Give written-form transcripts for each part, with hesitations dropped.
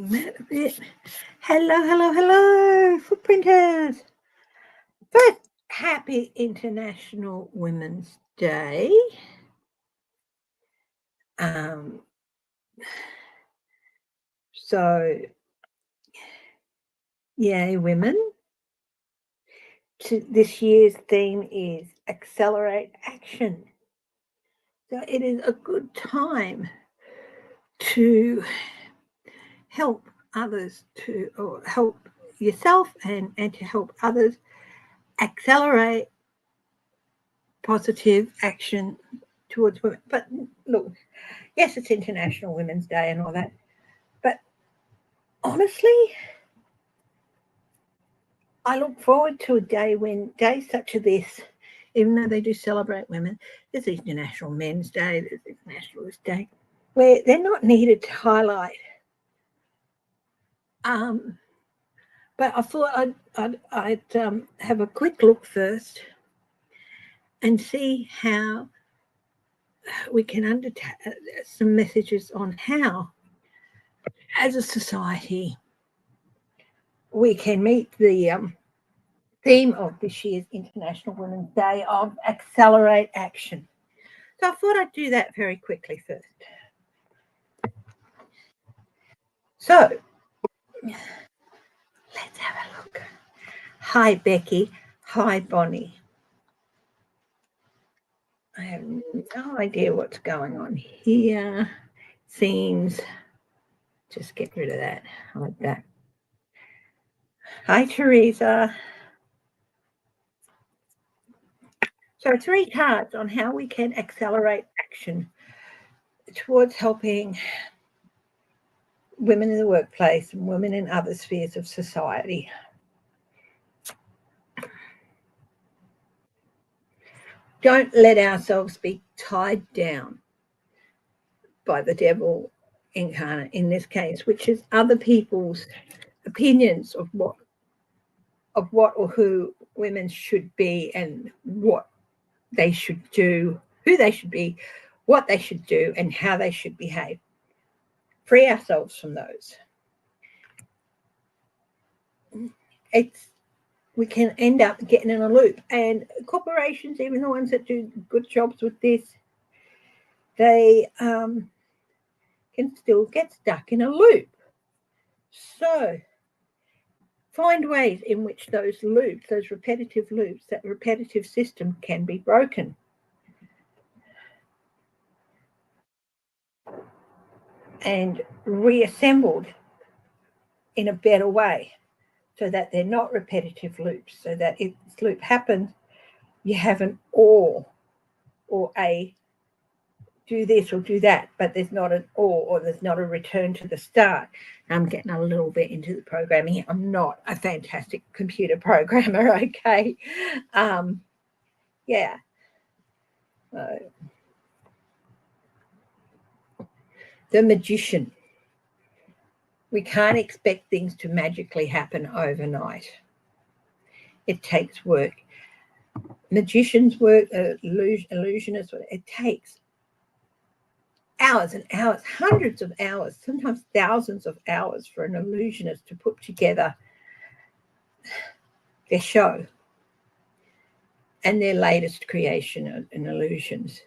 adjusting that a bit. Hello, footprinters. First, happy International Women's Day. So, yay, women. This year's theme is accelerate action. So it is a good time to help others or help yourself and to help others accelerate positive action towards women. But look, yes, it's International Women's Day and all that, but honestly, I look forward to a day when days such as this, even though they do celebrate women, there's International Men's Day, there's International This Day, where they're not needed to highlight. But I thought I'd have a quick look first and see how we can undertake some messages on how, as a society, we can meet the theme of this year's International Women's Day of accelerate action. So I thought I'd do that very quickly first. So let's have a look. Hi, Becky. Hi, Bonnie. I have no idea what's going on here. Seems, just get rid of that like that. Hi, Teresa. So 3 cards on how we can accelerate action towards helping women in the workplace and women in other spheres of society. Don't let ourselves be tied down by the devil incarnate in this case, which is other people's opinions of what or who women should be and what they should do, who they should be, what they should do, and how they should behave. Free ourselves from those. We can end up getting in a loop. And corporations, even the ones that do good jobs with this, they can still get stuck in a loop. So find ways in which those loops, those repetitive loops, that repetitive system can be broken. And reassembled in a better way so that they're not repetitive loops, so that if this loop happens, you have an or a do this or do that, but there's not an or there's not a return to the start. I'm getting a little bit into the programming here. I'm not a fantastic computer programmer, okay? Yeah. The magician. We can't expect things to magically happen overnight. It takes work. Magicians work, illusionists, it takes hours and hours, hundreds of hours, sometimes thousands of hours for an illusionist to put together their show and their latest creation in illusions.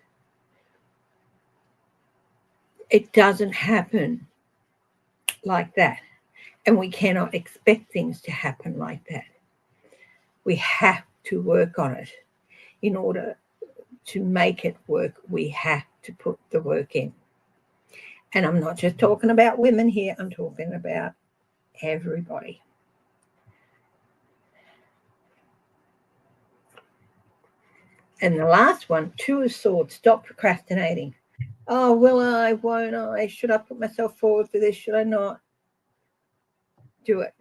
It doesn't happen like that. And we cannot expect things to happen like that. We have to work on it. In order to make it work, we have to put the work in. And I'm not just talking about women here, I'm talking about everybody. And the last one, 2 of Swords, stop procrastinating. Oh, will I, won't I? Should I put myself forward for this? Should I not? Do it.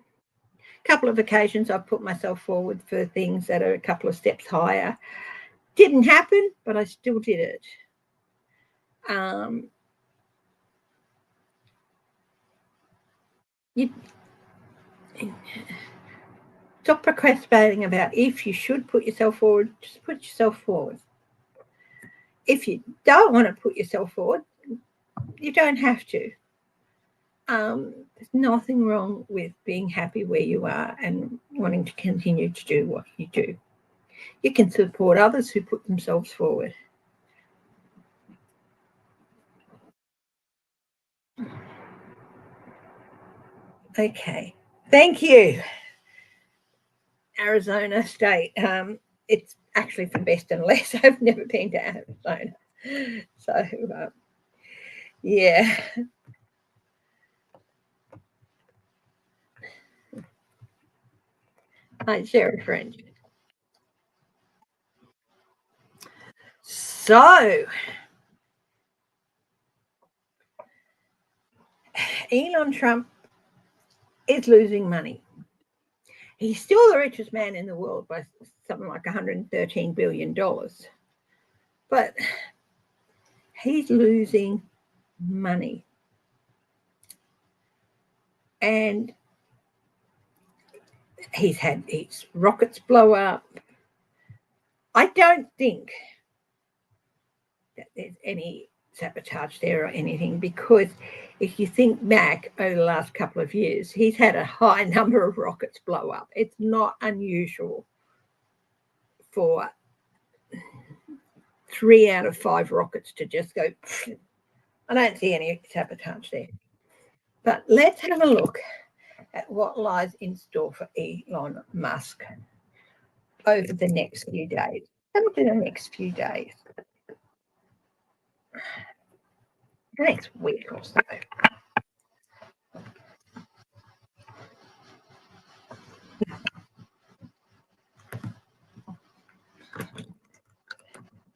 A couple of occasions I've put myself forward for things that are a couple of steps higher. Didn't happen, but I still did it. Stop procrastinating about if you should put yourself forward, just put yourself forward. If you don't want to put yourself forward, you don't have to. there's nothing wrong with being happy where you are and wanting to continue to do what you do. You can support others who put themselves forward. Okay, thank you, Arizona State. It's actually for best and less. I've never been to Arizona, so yeah. Hi, share a friend. So, Elon Trump is losing money. He's still the richest man in the world by something like $113 billion. But he's losing money. And he's had his rockets blow up. I don't think that there's any sabotage there or anything, because if you think back over the last couple of years, he's had a high number of rockets blow up. It's not unusual for 3 out of 5 rockets to just go. I don't see any sabotage there. But let's have a look at what lies in store for Elon Musk over the next few days. Over the next few days. Next week or so.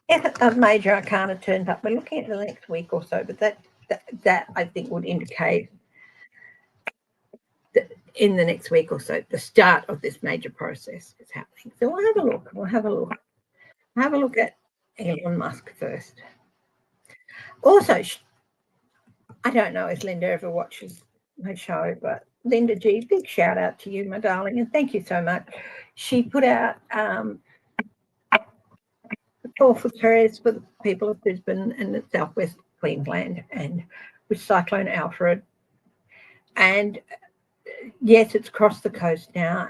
If a major arcana turns up, we're looking at the next week or so, but that I think would indicate that in the next week or so, the start of this major process is happening. So we'll have a look. Have a look at Elon Musk first. Also, I don't know if Linda ever watches my show, but Linda G, big shout out to you, my darling, and thank you so much. She put out a call for prayers for the people of Brisbane and the southwest Queensland, and with Cyclone Alfred. And yes, it's across the coast now,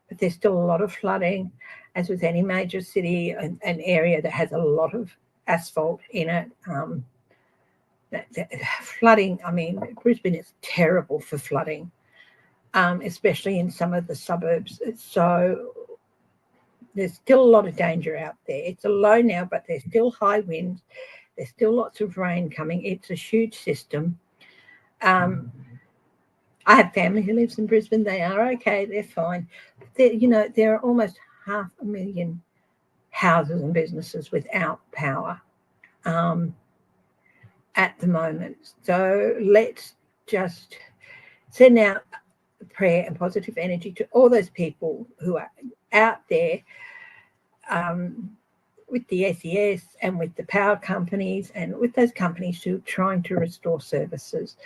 but there's still a lot of flooding, as with any major city, an area that has a lot of asphalt in it. Flooding, I mean, Brisbane is terrible for flooding, especially in some of the suburbs. So there's still a lot of danger out there. It's a low now, but there's still high winds. There's still lots of rain coming. It's a huge system. I have family who lives in Brisbane. They are okay. They're fine. There are almost 500,000 houses and businesses without power at the moment. So let's just send out prayer and positive energy to all those people who are out there with the SES and with the power companies and with those companies who are trying to restore services.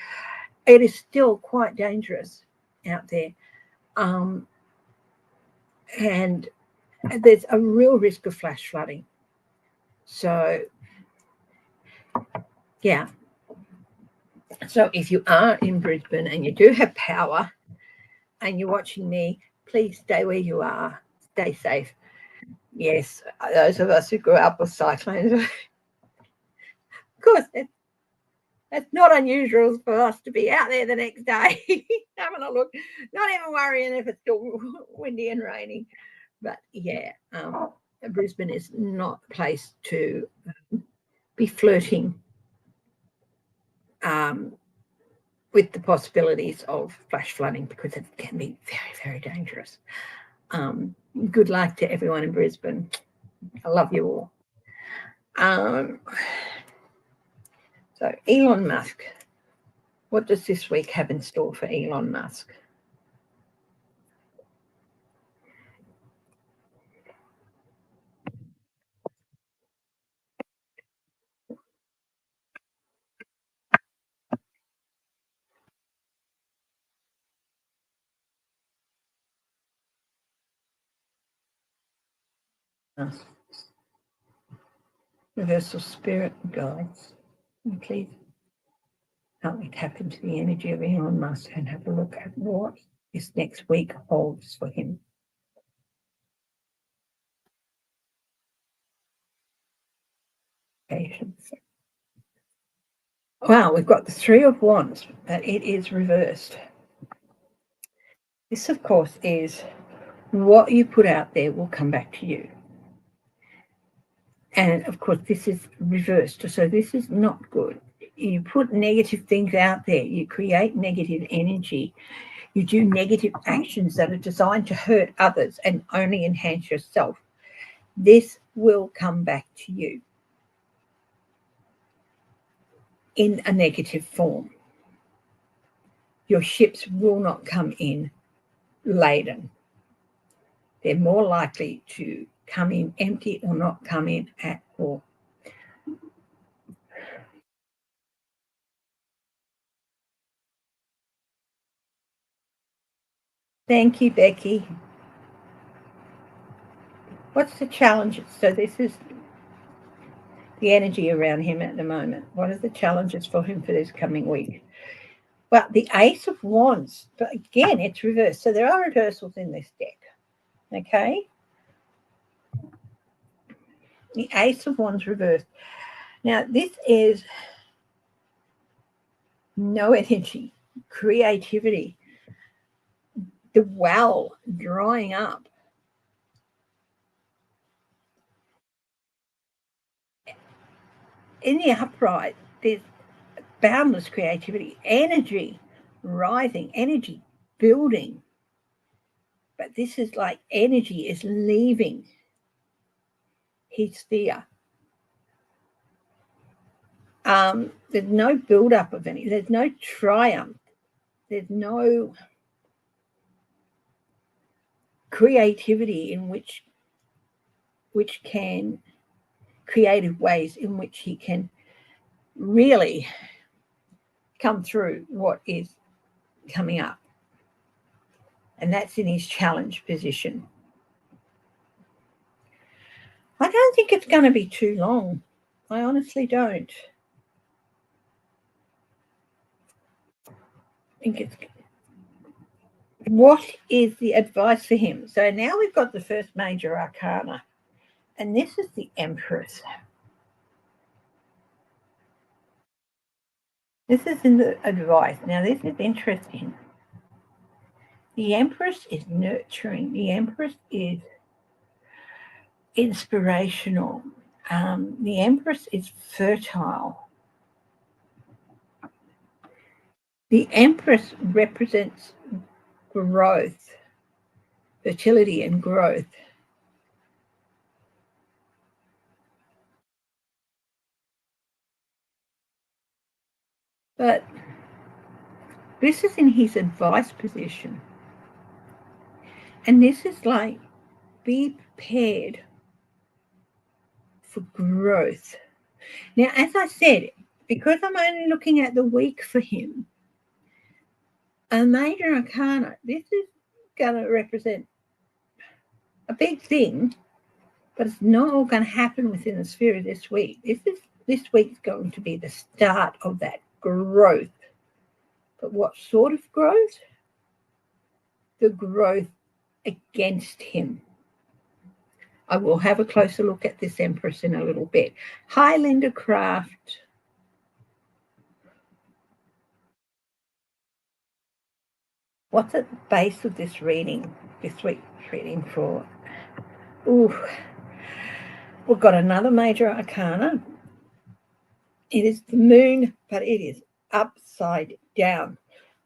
It is still quite dangerous out there. And there's a real risk of flash flooding. So, yeah. So if you are in Brisbane and you do have power and you're watching me, please stay where you are. Stay safe. Yes, those of us who grew up with cyclones, of course, it's not unusual for us to be out there the next day having a look, not even worrying if it's still windy and raining. But yeah, Brisbane is not a place to be flirting with the possibilities of flash flooding, because it can be very, very dangerous. Good luck to everyone in Brisbane. I love you all. So Elon Musk, what does this week have in store for Elon Musk? Universal Spirit guides, please. Can't we tap into the energy of Elon Musk and have a look at what this next week holds for him? Patience. Wow, we've got the Three of Wands, but it is reversed. This, of course, is what you put out there will come back to you. And, of course, this is reversed. So this is not good. You put negative things out there. You create negative energy. You do negative actions that are designed to hurt others and only enhance yourself. This will come back to you in a negative form. Your ships will not come in laden. They're more likely to come in empty or not come in at all. Thank you, Becky. What's the challenges? So this is the energy around him at the moment. What are the challenges for him for this coming week? Well, the Ace of Wands, but again, it's reversed. So there are reversals in this deck, okay? The Ace of Wands reversed. Now, this is no energy, creativity, the well drying up. In the upright, there's boundless creativity, energy rising, energy building. But this is like energy is leaving his sphere. There's no build-up of any, there's no triumph, there's no creativity in which can, creative ways in which he can really come through what is coming up. And that's in his challenge position. I don't think it's going to be too long. I honestly don't. I think it's... What is the advice for him? So now we've got the first major arcana, and this is the Empress. This is in the advice. Now, this is interesting. The Empress is nurturing. The Empress is inspirational. The Empress is fertile. The Empress represents growth, fertility and growth. But this is in his advice position. And this is like, be prepared for growth. Now, as I said, because I'm only looking at the week for him, a major arcana, this is going to represent a big thing, but it's not all going to happen within the sphere of this week. This week's going to be the start of that growth. But what sort of growth? The growth against him. I will have a closer look at this Empress in a little bit. Hi, Linda Craft. What's at the base of this reading, this week's reading for? Ooh, we've got another major arcana. It is the moon, but it is upside down.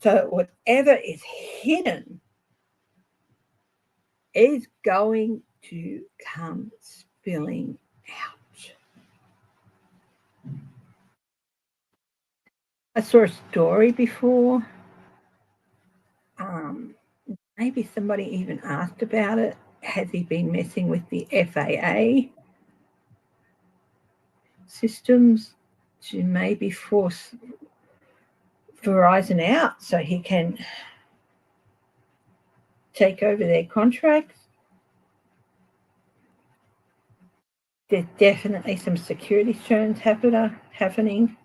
So whatever is hidden is going to come spilling out. I saw a story before. Maybe somebody even asked about it. Has he been messing with the FAA systems to maybe force Verizon out so he can take over their contracts? There's definitely some security churns happening.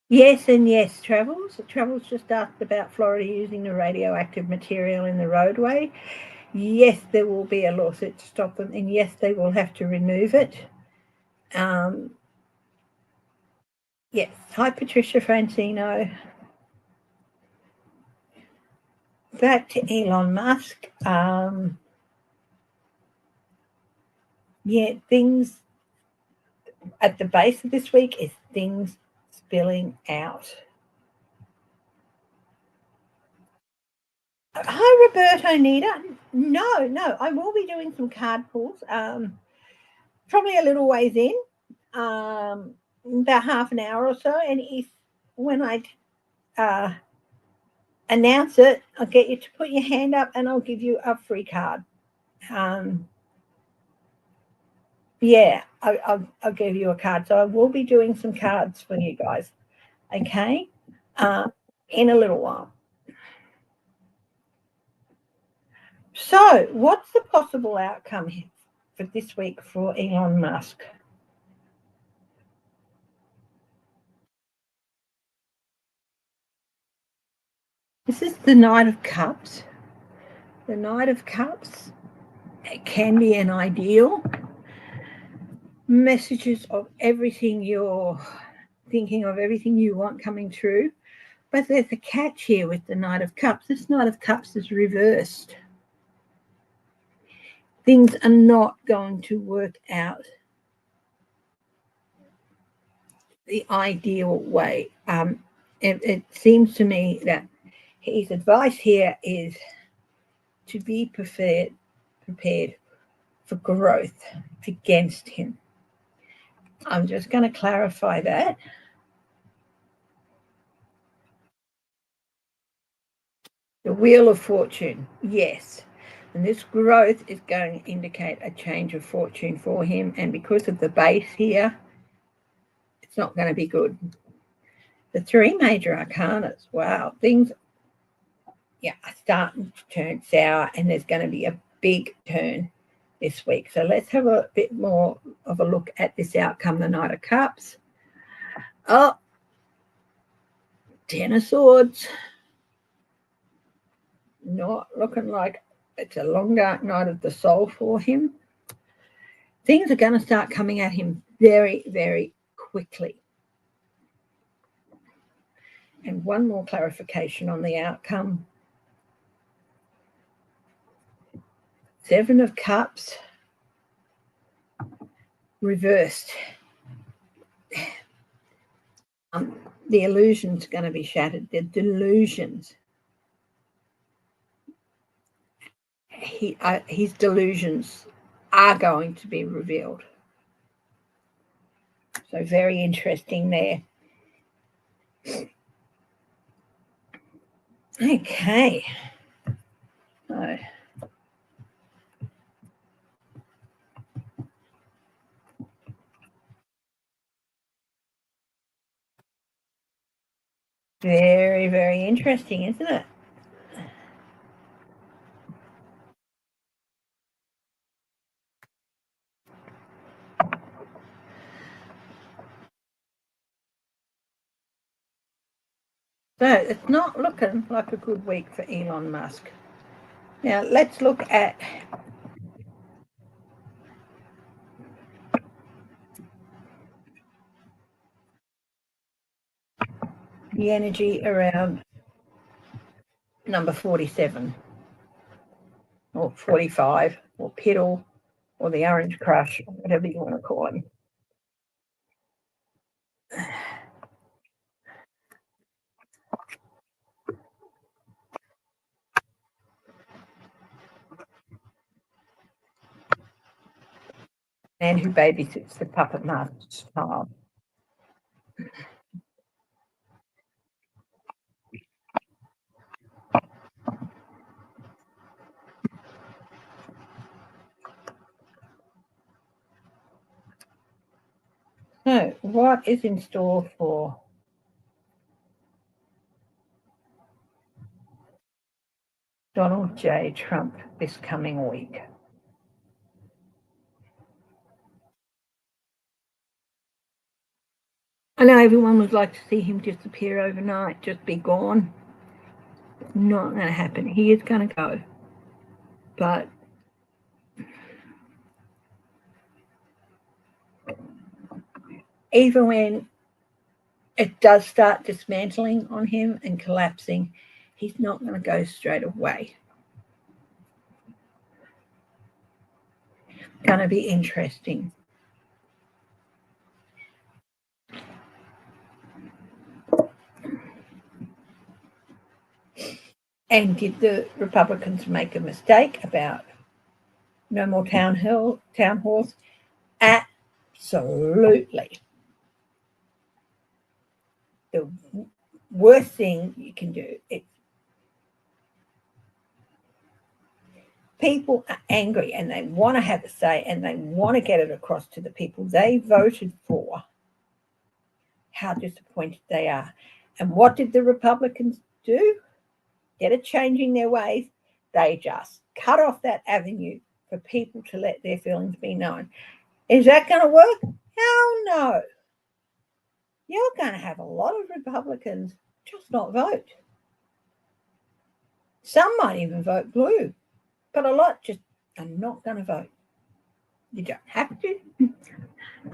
Yes and yes, Travels. Travels just asked about Florida using the radioactive material in the roadway. Yes, there will be a lawsuit to stop them, and yes, they will have to remove it. Yes. Hi, Patricia Francino. Back to Elon Musk. Things at the base of this week is things spilling out. Hi, Roberto Nita. No, I will be doing some card pulls. Probably a little ways in, about half an hour or so. And when I announce it, I'll get you to put your hand up, and I'll give you a free card. I'll give you a card. So I will be doing some cards for you guys. Okay, in a little while. So, what's the possible outcome for this week for Elon Musk? This is the Knight of Cups. The Knight of Cups, it can be an ideal. Messages of everything you're thinking of, everything you want coming through. But there's a catch here with the Knight of Cups. This Knight of Cups is reversed. Things are not going to work out the ideal way. It seems to me that his advice here is to be prepared for growth against him. I'm just going to clarify that. The Wheel of Fortune, yes. And this growth is going to indicate a change of fortune for him. And because of the base here, it's not going to be good. The three major arcanas, wow, things are starting to turn sour, and there's going to be a big turn this week. So let's have a bit more of a look at this outcome, the Knight of Cups. Oh, Ten of Swords. Not looking like it's a long dark night of the soul for him. Things are going to start coming at him very, very quickly. And one more clarification on the outcome. Seven of Cups reversed. The illusion's going to be shattered. The delusions. His delusions are going to be revealed. So very interesting there. Okay. So very, very interesting, isn't it? So it's not looking like a good week for Elon Musk. Now let's look at the energy around number 47 or 45 or Piddle or the Orange Crush, whatever you want to call him. Man who babysits the puppet master's child. So, what is in store for Donald J. Trump this coming week? I know everyone would like to see him disappear overnight, just be gone. Not going to happen. He is going to go. But even when it does start dismantling on him and collapsing, he's not going to go straight away. Going to be interesting. And did the Republicans make a mistake about no more town halls? Absolutely. The worst thing you can do is people are angry and they want to have a say and they want to get it across to the people they voted for how disappointed they are. And what did the Republicans do? Instead of changing their ways, they just cut off that avenue for people to let their feelings be known. Is that going to work? Hell no. You're going to have a lot of Republicans just not vote. Some might even vote blue, but a lot just are not going to vote. You don't have to.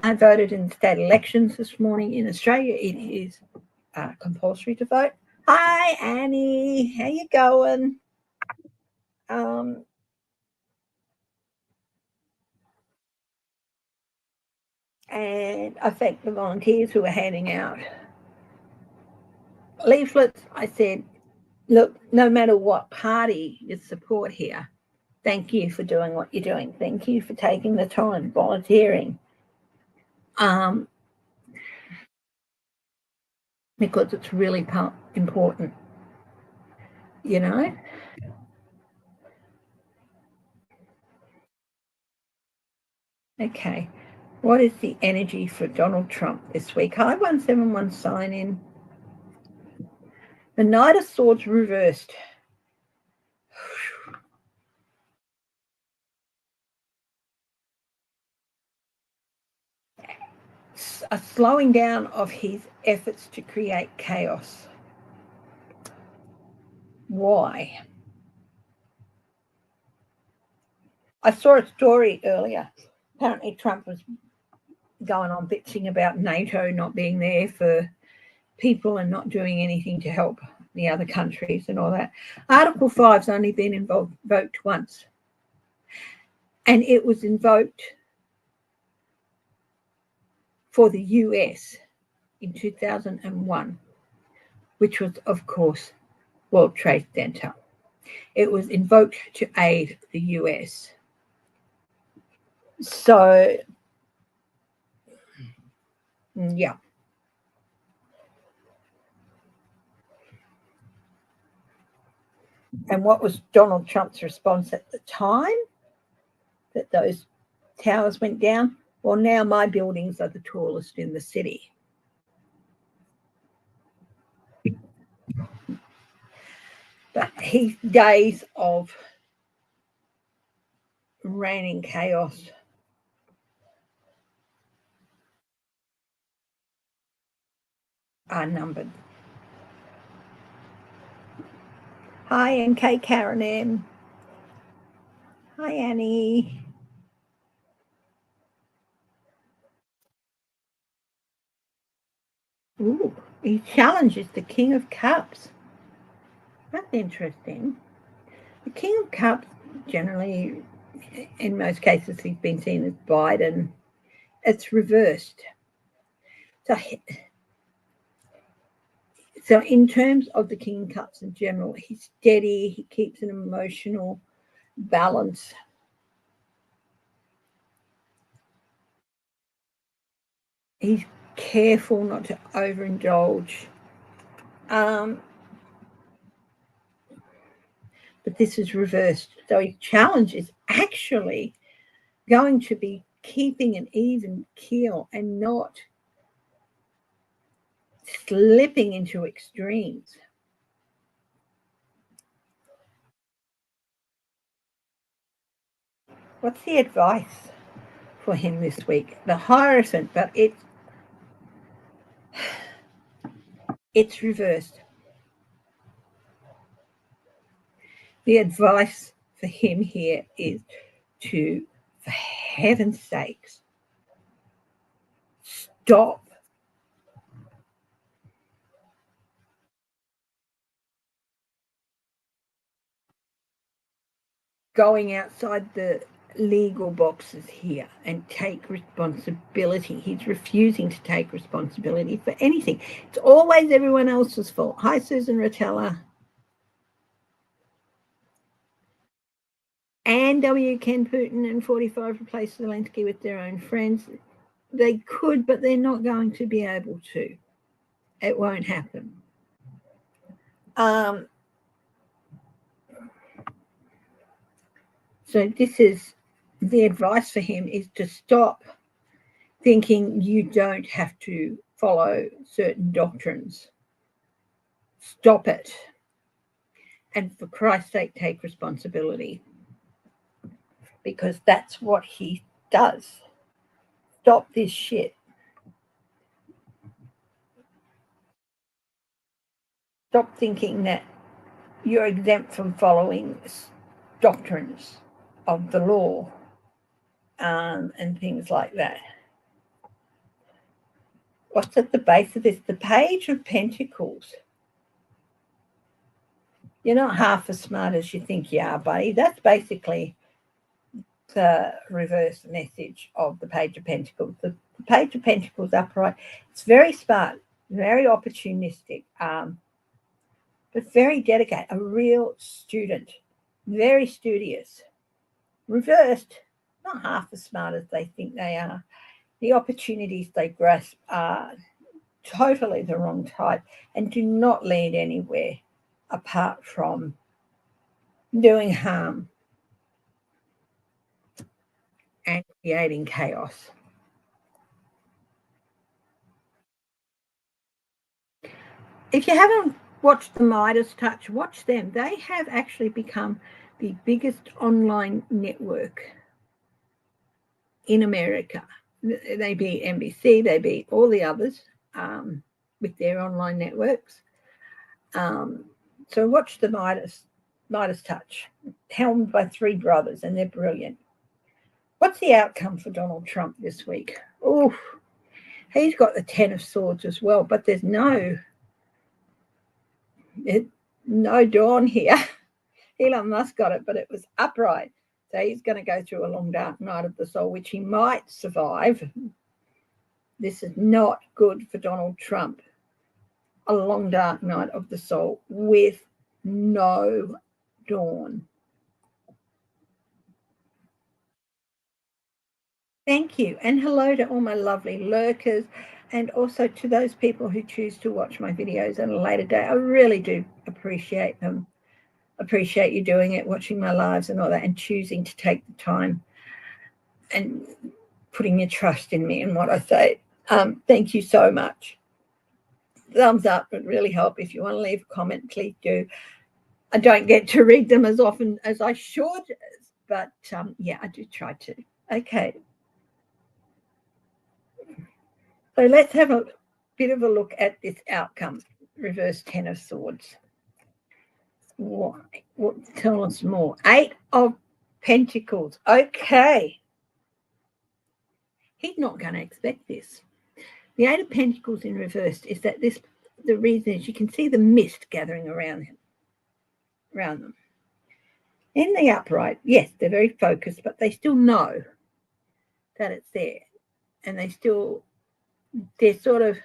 I voted in state elections this morning in Australia. It is compulsory to vote. Hi, Annie. How you going? And I thank the volunteers who are handing out leaflets. I said, look, no matter what party you support here, thank you for doing what you're doing. Thank you for taking the time, volunteering. Because it's really important, you know? Okay. What is the energy for Donald Trump this week? Hi, 171 sign in. The Knight of Swords reversed. A slowing down of his efforts to create chaos. Why? I saw a story earlier. Apparently, Trump was going on bitching about NATO not being there for people and not doing anything to help the other countries and all that. Article 5's only been invoked once. And it was invoked for the US in 2001, which was, of course, World Trade Center. It was invoked to aid the US. So, yeah. And what was Donald Trump's response at the time that those towers went down? Well, now my buildings are the tallest in the city. But his days of reigning chaos are numbered. Hi, MK Karen M. Hi, Annie. Ooh, he challenges the King of Cups. That's interesting. The King of Cups, generally, in most cases, he's been seen as Biden. It's reversed. So in terms of the King of Cups in general, he's steady. He keeps an emotional balance. He's careful not to overindulge. But this is reversed. So his challenge is actually going to be keeping an even keel and not slipping into extremes. What's the advice for him this week? The Hierophant, but it's It's reversed. The advice for him here is to, for heaven's sakes, stop going outside the legal boxes here and take responsibility. He's refusing to take responsibility for anything. It's always everyone else's fault. Hi, Susan Rotella. And W. Ken Putin and 45 replace Zelensky with their own friends. They could, but they're not going to be able to. It won't happen. So this is the advice for him, is to stop thinking you don't have to follow certain doctrines. Stop it. And for Christ's sake, take responsibility. Because that's what he does. Stop this shit. Stop thinking that you're exempt from following doctrines of the law and things like that. What's at the base of this? The Page of Pentacles. You're not half as smart as you think you are, buddy. That's basically the reverse message of the Page of Pentacles. The Page of Pentacles upright. It's very smart, very opportunistic, but very dedicated, a real student, very studious. Reversed, not half as smart as they think they are. The opportunities they grasp are totally the wrong type and do not lead anywhere apart from doing harm and creating chaos. If you haven't watched the Midas Touch, watch them. They have actually become the biggest online network in America. They beat NBC, they beat all the others with their online networks. So watch the Midas Touch, helmed by three brothers, and they're brilliant. What's the outcome for Donald Trump this week? Oh, he's got the 10 of Swords as well, but there's no dawn here. Elon Musk got it, but it was upright. So he's going to go through a long dark night of the soul, which he might survive. This is not good for Donald Trump. A long dark night of the soul with no dawn. Thank you. And hello to all my lovely lurkers, and also to those people who choose to watch my videos at a later date. I really do appreciate them. Appreciate you doing it, watching my lives and all that, and choosing to take the time and putting your trust in me and what I say. Thank you so much. Thumbs up would really help. If you want to leave a comment, please do. I don't get to read them as often as I should, but yeah, I do try to. Okay. So let's have a bit of a look at this outcome. Reverse 10 of Swords. Why? Tell us more. 8 of Pentacles. Okay. He's not going to expect this. The 8 of Pentacles in reverse is that the reason is you can see the mist gathering around them. In the upright, yes, they're very focused, but they still know that it's there. And they're sort of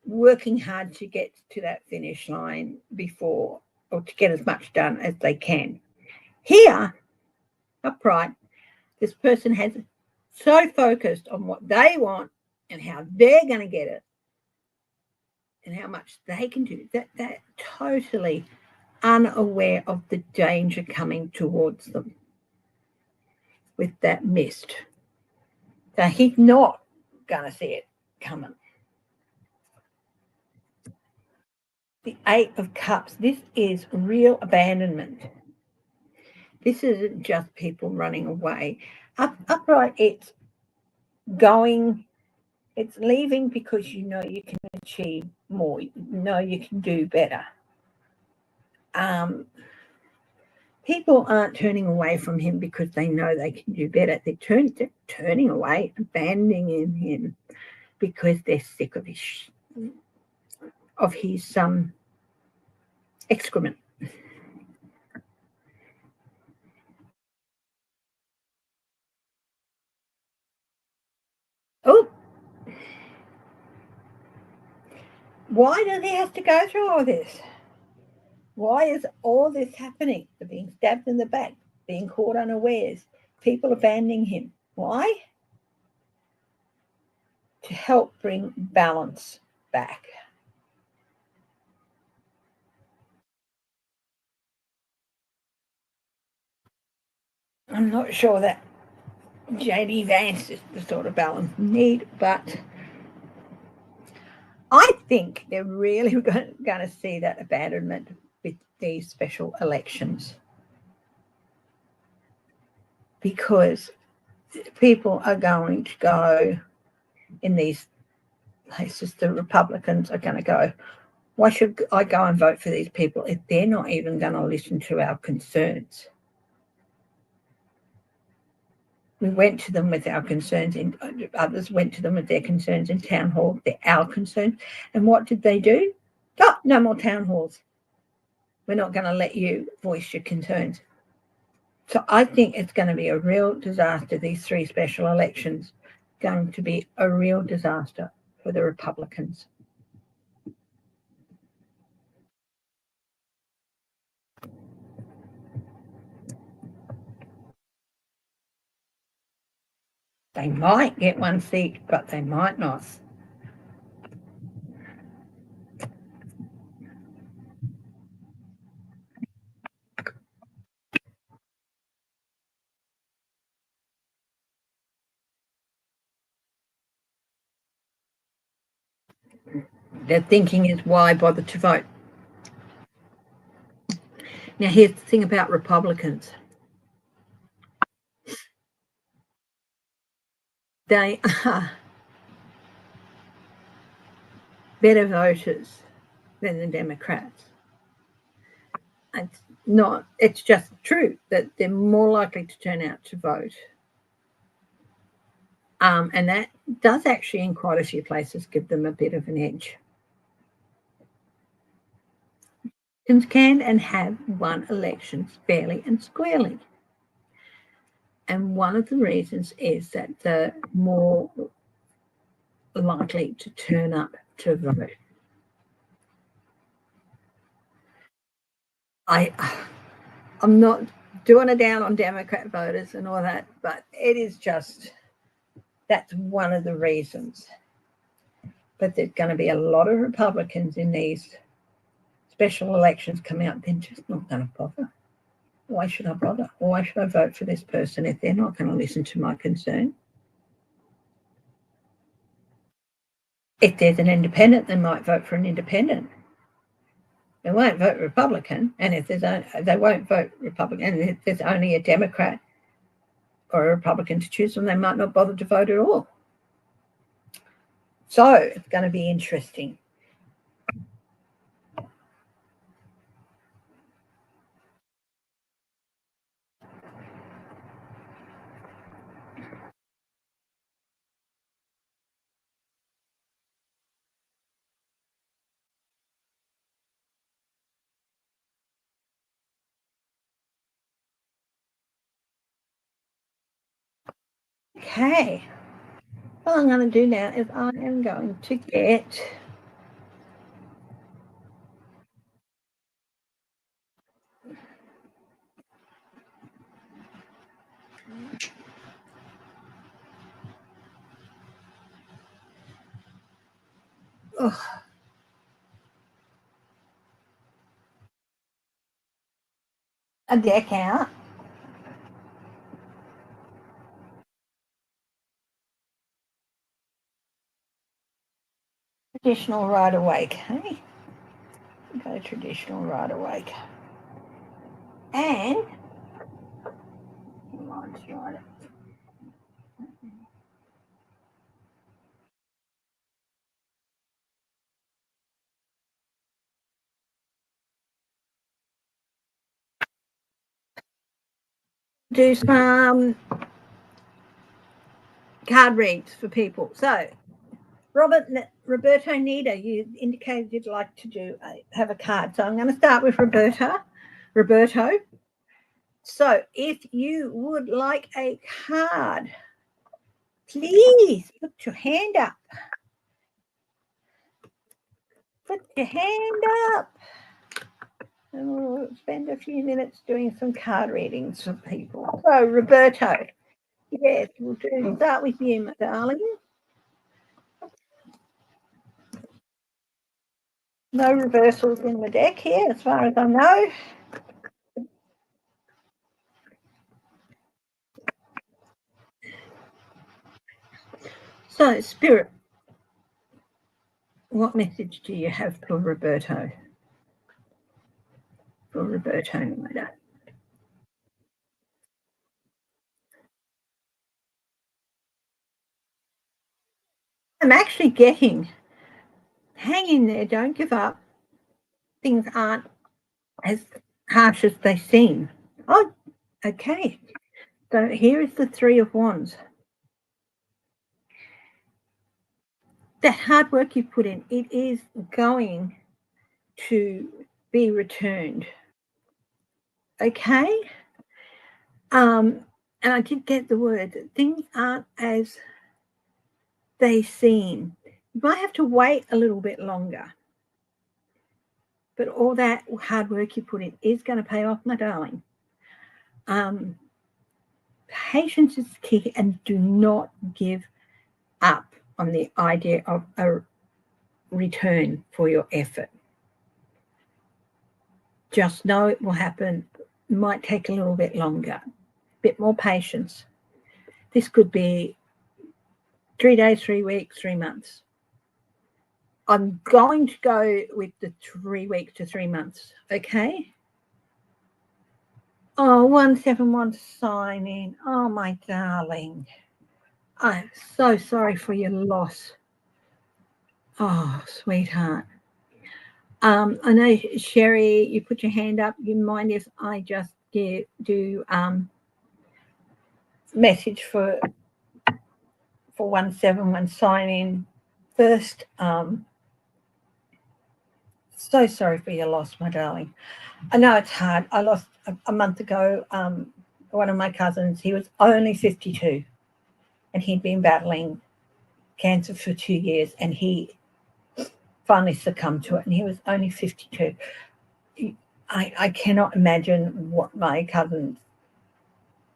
working hard to get to that finish line before, or to get as much done as they can. Here, upright, this person has so focused on what they want and how they're going to get it and how much they can do, that they're totally unaware of the danger coming towards them with that mist. So he's not going to see it coming. The 8 of Cups, this is real abandonment. This isn't just people running away. Upright, it's going It's leaving because you know you can achieve more, you know you can do better. People aren't turning away from him because they know they can do better. They're turning away, abandoning him because they're sick of his excrement. Oh, why does he have to go through all this? Why is all this happening? They're being stabbed in the back, being caught unawares, people abandoning him. Why? To help bring balance back. I'm not sure that JD Vance is the sort of balance we need, but I think they're really going to see that abandonment with these special elections, because people are going to go in these places. The Republicans are going to go, why should I go and vote for these people if they're not even going to listen to our concerns? We went to them with our concerns, and others went to them with their concerns in town hall. They're our concerns. And what did they do? Oh, no more town halls. We're not going to let you voice your concerns. So I think it's going to be a real disaster. These 3 special elections going to be a real disaster for the Republicans. They might get 1 seat, but they might not. Their thinking is, why bother to vote? Now, here's the thing about Republicans. They are better voters than the Democrats. It's just true that they're more likely to turn out to vote. And that does actually, in quite a few places, give them a bit of an edge. Can and have won elections fairly and squarely. And one of the reasons is that they're more likely to turn up to vote. I'm not doing it down on Democrat voters and all that, but it is just, that's one of the reasons. But there's going to be a lot of Republicans in these special elections coming out. They're just not going to bother. Why should I bother? Why should I vote for this person if they're not going to listen to my concern? If there's an independent, they might vote for an independent. They won't vote Republican, and if they won't vote Republican, and if there's only a Democrat or a Republican to choose from, they might not bother to vote at all. So it's going to be interesting. Okay. What I'm going to do now is I am going to get a deck out. Traditional right awake. Okay. Go traditional right awake. And do some card reads for people. So, Roberto Nita, you indicated you'd like to have a card. So I'm going to start with Roberto. So if you would like a card, please put your hand up. Put your hand up. And we'll spend a few minutes doing some card readings for people. So Roberto, yes, we'll start with you, my darling. No reversals in the deck here, as far as I know. So, Spirit, what message do you have for Roberto? For Roberto Nida. I'm actually getting, hang in there, don't give up. Things aren't as harsh as they seem. Oh, okay. So here is the Three of Wands. That hard work you put in, it is going to be returned. Okay? And I did get the word that things aren't as they seem. You might have to wait a little bit longer. But all that hard work you put in is going to pay off, my darling. Patience is key, and do not give up on the idea of a return for your effort. Just know it will happen. It might take a little bit longer, a bit more patience. This could be 3 days, 3 weeks, 3 months. I'm going to go with the 3 weeks to 3 months, okay? Oh, 171 sign in. Oh, my darling. I'm so sorry for your loss. Oh, sweetheart. I know, Sherry, you put your hand up. You mind if I just do message for 171 sign in first? So sorry for your loss, my darling. I know it's hard. I lost a month ago one of my cousins. He was only 52, and he'd been battling cancer for 2 years, and he finally succumbed to it, and he was only 52. I cannot imagine what my cousins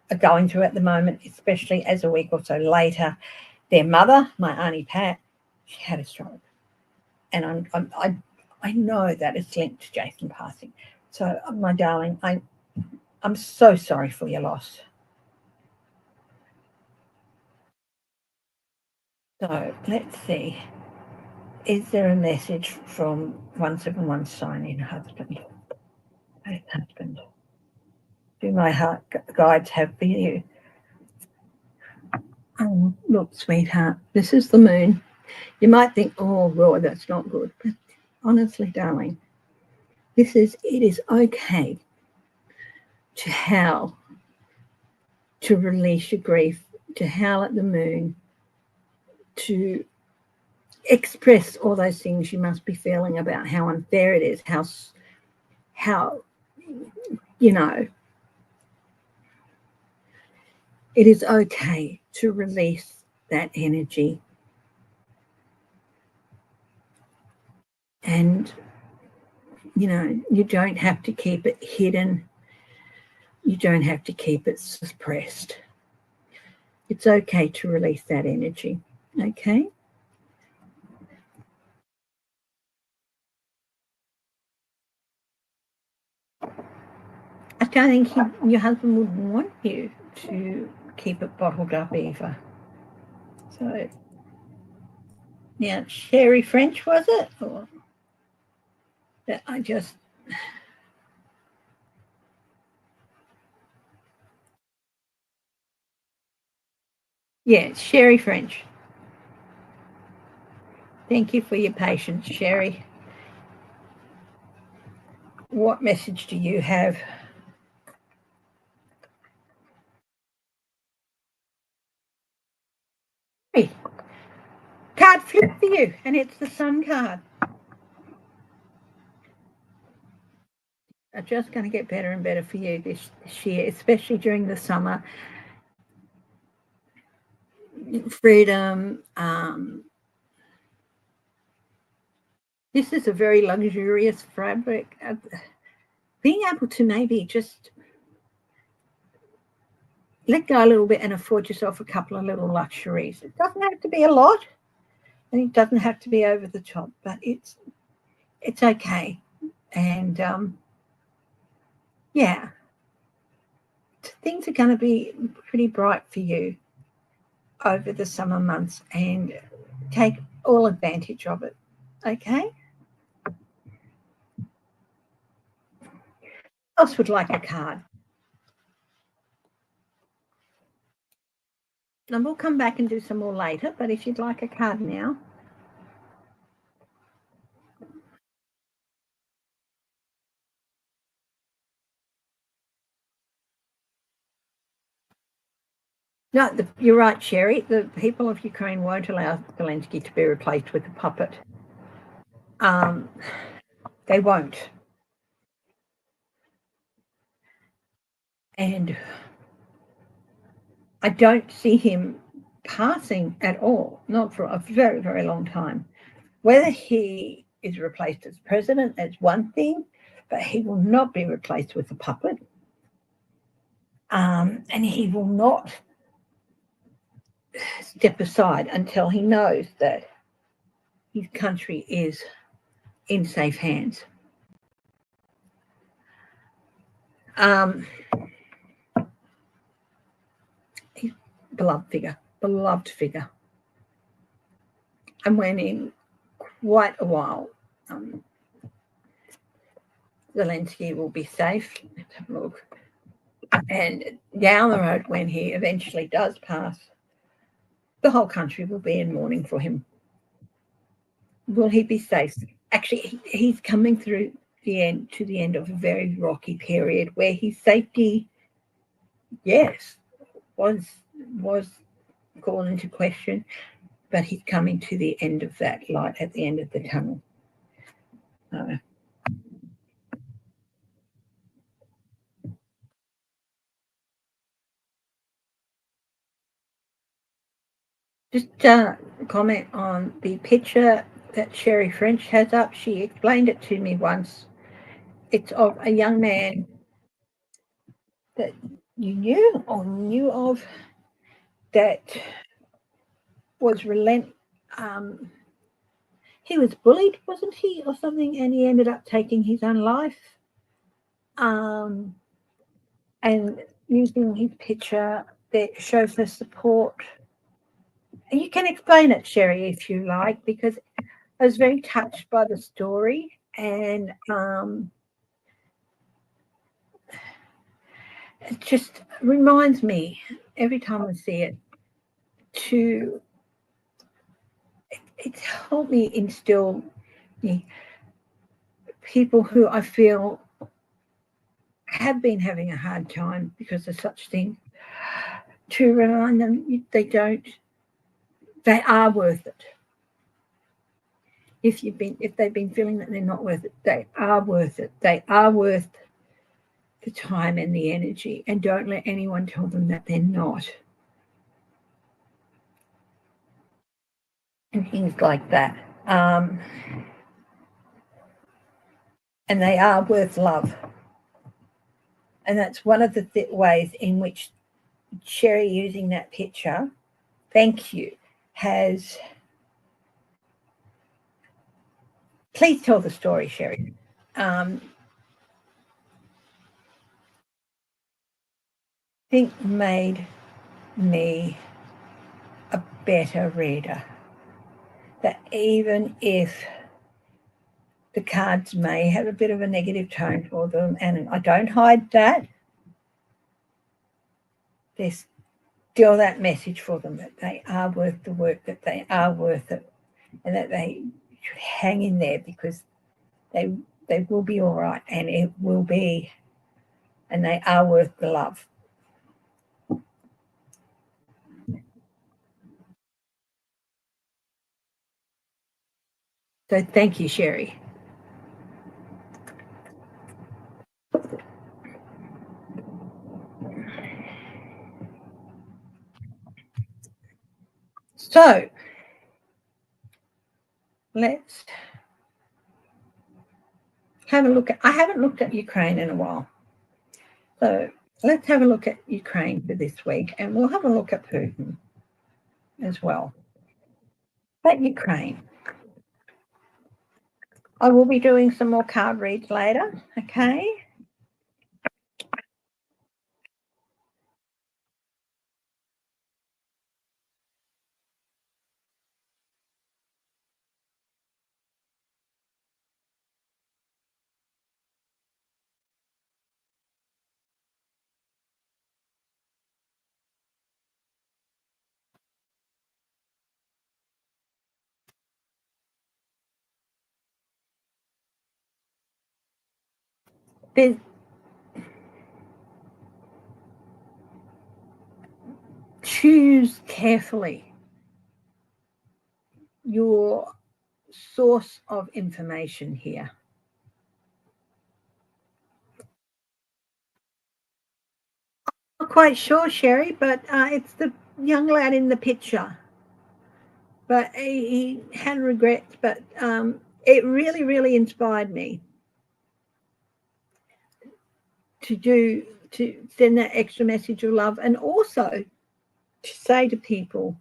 are going through at the moment, especially as a week or so later, their mother, my Auntie Pat, she had a stroke. And I know that it's linked to Jason passing. So, my darling, I'm so sorry for your loss. So, let's see. Is there a message from 171 sign in husband? Husband. Do my heart guides have for you? Oh, look, sweetheart, this is the moon. You might think, oh, Roy, that's not good. But honestly, darling, it is okay to howl, to release your grief, to howl at the moon, to express all those things you must be feeling about how unfair it is, how you know, it is okay to release that energy. And, you know, you don't have to keep it hidden. You don't have to keep it suppressed. It's okay to release that energy. Okay? I don't think your husband would want you to keep it bottled up either. So, yeah, Sherry French, was it? Or that I just... Yeah, Sherry French. Thank you for your patience, Sherry. What message do you have? Hey, card flip for you, and it's the Sun card. Are just going to get better and better for you this year, especially during the summer. Freedom. This is a very luxurious fabric. Being able to maybe just let go a little bit and afford yourself a couple of little luxuries. It doesn't have to be a lot, and it doesn't have to be over the top, but it's okay. And yeah, things are going to be pretty bright for you over the summer months, and take all advantage of it. Okay? Else would like a card? And we'll come back and do some more later, but if you'd like a card now. No, you're right, Sherry. The people of Ukraine won't allow Zelensky to be replaced with a puppet. They won't. And I don't see him passing at all, not for a very, very long time. Whether he is replaced as president, that's one thing, but he will not be replaced with a puppet. And he will not step aside until he knows that his country is in safe hands. He's a beloved figure. And when in quite a while, Zelensky will be safe. Let's have a look. And down the road, when he eventually does pass, the whole country will be in mourning for him. Will he be safe? Actually, he's coming through the end of a very rocky period where his safety, yes, was called into question, but he's coming to the end of that light at the end of the tunnel. Just comment on the picture that Sherry French has up. She explained it to me once. It's of a young man that you knew of that was he was bullied, wasn't he, or something, and he ended up taking his own life. And using his picture that shows the support. And you can explain it, Sherry, if you like, because I was very touched by the story, and it just reminds me every time I see it to it's helped me instill people who I feel have been having a hard time because of such things, to remind them they are worth it. If they've been feeling that they're not worth it, they are worth it. They are worth the time and the energy, and don't let anyone tell them that they're not. And things like that. And they are worth love. And that's one of the ways in which Sherry, using that picture, thank you, has... Please tell the story, Sherry. I think made me a better reader. That even if the cards may have a bit of a negative tone for them, and I don't hide that, there's still that message for them that they are worth the work, that they are worth it, and that they should hang in there because they will be all right, and it will be, and they are worth the love. So thank you, Sherry. So let's have a look at, I haven't looked at Ukraine in a while. So let's have a look at Ukraine for this week, and we'll have a look at Putin as well. But Ukraine. I will be doing some more card reads later, okay? There's, choose carefully your source of information here. Not quite sure, Sherry, but it's the young lad in the picture. But he had regrets, but it really, really inspired me to send that extra message of love, and also to say to people,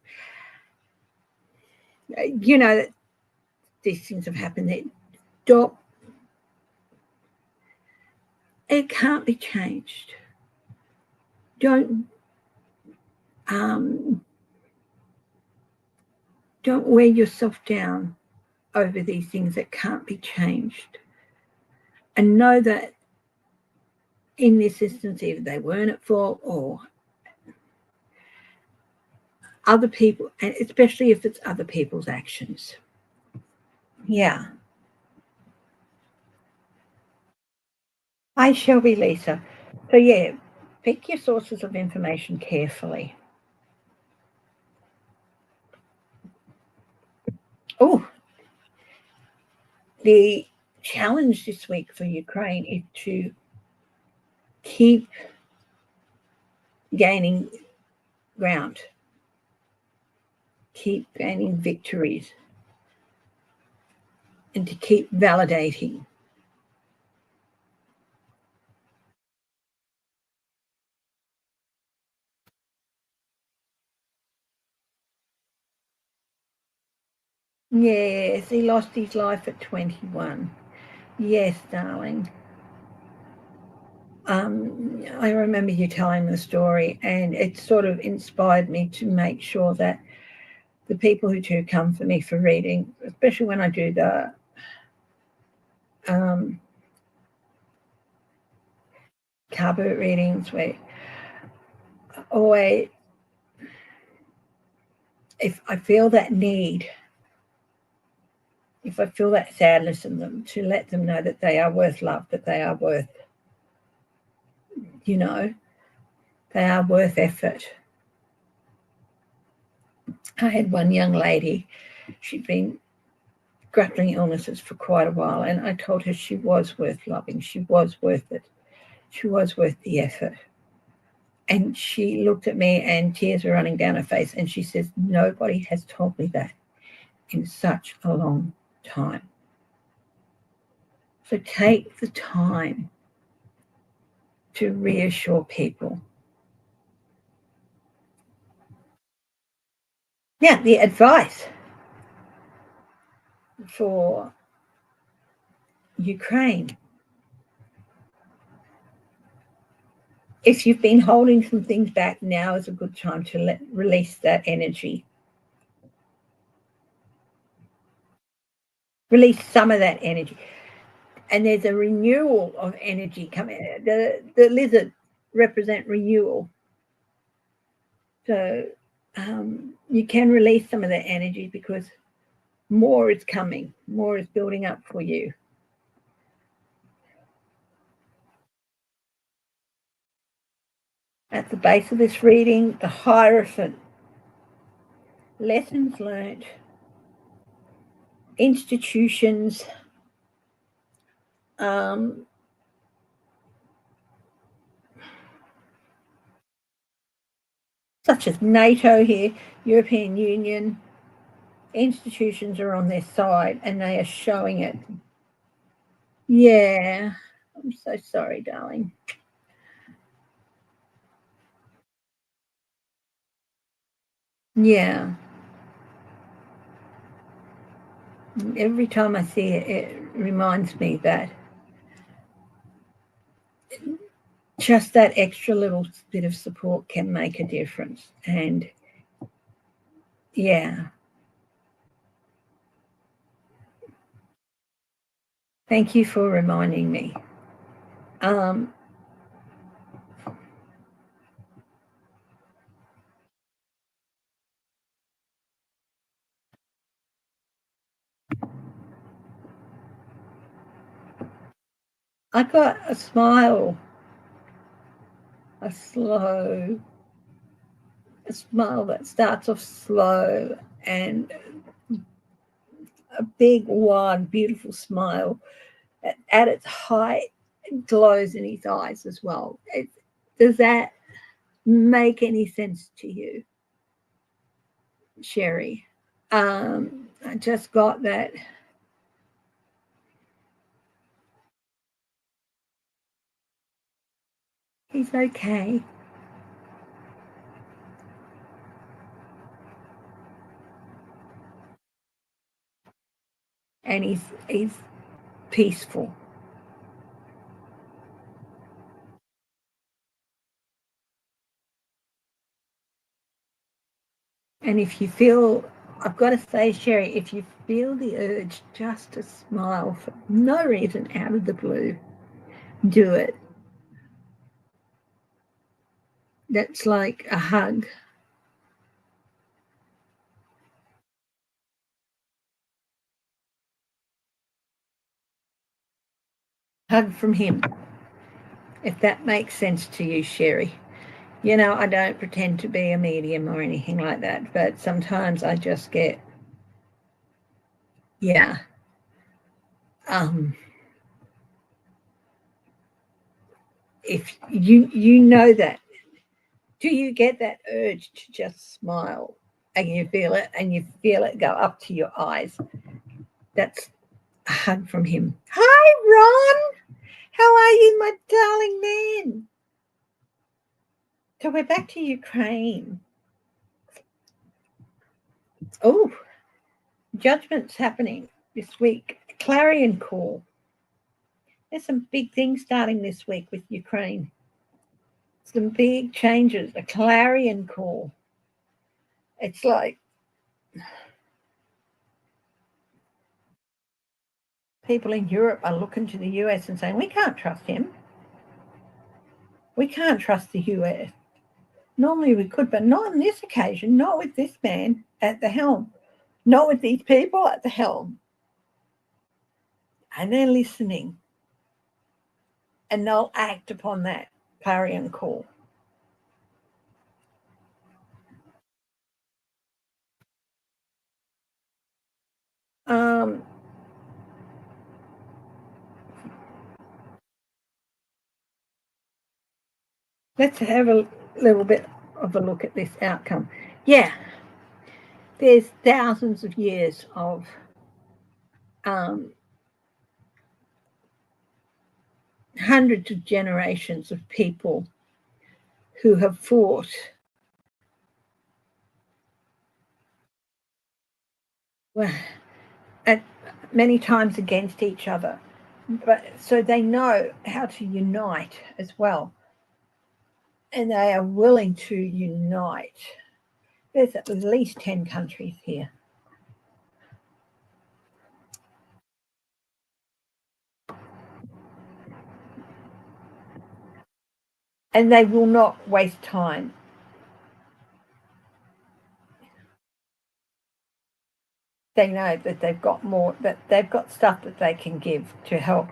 you know, that these things have happened. That stop. It can't be changed. Don't wear yourself down over these things that can't be changed, and know that in this instance, either they weren't at fault or other people, and especially if it's other people's actions. Yeah. I shall be, Lisa. So yeah, pick your sources of information carefully. Oh, the challenge this week for Ukraine is to keep gaining ground, keep gaining victories, and to keep validating. Yes, he lost his life at 21. Yes, darling. I remember you telling the story, and it sort of inspired me to make sure that the people who do come for me for reading, especially when I do the car boot readings, where always, if I feel that need, if I feel that sadness in them, to let them know that they are worth love, that they are worth, you know, they are worth effort. I had one young lady, she'd been grappling illnesses for quite a while, and I told her she was worth loving, she was worth it, she was worth the effort. And she looked at me and tears were running down her face, and she says, nobody has told me that in such a long time. So take the time to reassure people. Now, the advice for Ukraine: if you've been holding some things back, now is a good time to release that energy. Release some of that energy. And there's a renewal of energy coming. The lizard represent renewal. So you can release some of that energy because more is coming, more is building up for you. At the base of this reading, the Hierophant. Lessons learned. institutions such as NATO here, European Union, institutions are on their side and they are showing it. Yeah, I'm so sorry, darling. Yeah. Every time I see it, it reminds me that just that extra little bit of support can make a difference. And yeah, thank you for reminding me. I got a smile, a smile that starts off slow and a big, wide, beautiful smile. At its height, it glows in his eyes as well. Does that make any sense to you, Sherry? I just got that. He's okay. And he's peaceful. And if you feel, I've got to say, Sherry, if you feel the urge just to smile for no reason out of the blue, do it. That's like a hug. Hug from him, if that makes sense to you, Sherry. You know, I don't pretend to be a medium or anything like that, but sometimes I just get, yeah. If you know that, do you get that urge to just smile and you feel it go up to your eyes? That's a hug from him. Hi, Ron. How are you, my darling man? So we're back to Ukraine. Oh, judgment's happening this week. Clarion call. There's some big things starting this week with Ukraine. Some big changes. A clarion call. It's like people in Europe are looking to the US and saying, we can't trust him. We can't trust the US. Normally we could, but not on this occasion, not with this man at the helm, not with these people at the helm. And they're listening. And they'll act upon that clarion call. Um, let's have a little bit of a look at this outcome. Yeah, there's thousands of years of hundreds of generations of people who have fought well, at many times against each other, but so they know how to unite as well, and they are willing to unite. There's at least 10 countries here. And they will not waste time. They know that they've got more, that they've got stuff that they can give to help.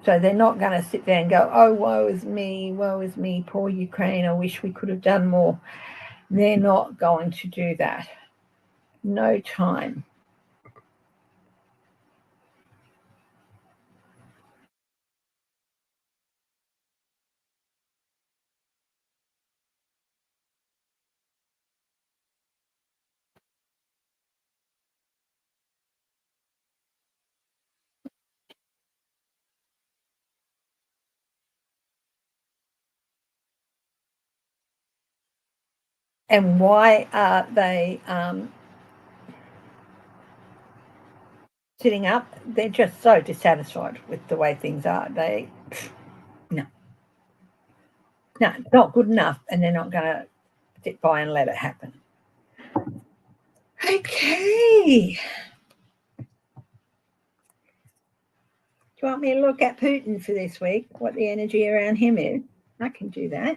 So they're not going to sit there and go, oh, woe is me, poor Ukraine, I wish we could have done more. They're not going to do that. No time. And why are they sitting up? They're just so dissatisfied with the way things are. No, it's not good enough, and they're not going to sit by and let it happen. Okay. Do you want me to look at Putin for this week, what the energy around him is? I can do that.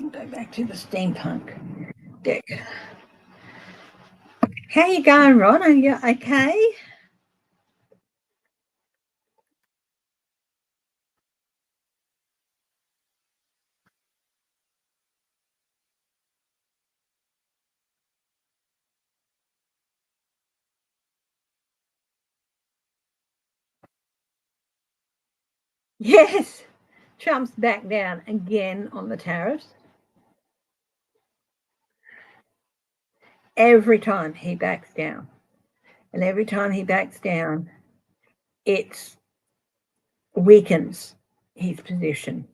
I'll go back to the steampunk deck. How you going, Ron? Are you okay? Yes. Trump's back down again on the tariffs. Every time he backs down. And every time he backs down, it weakens his position.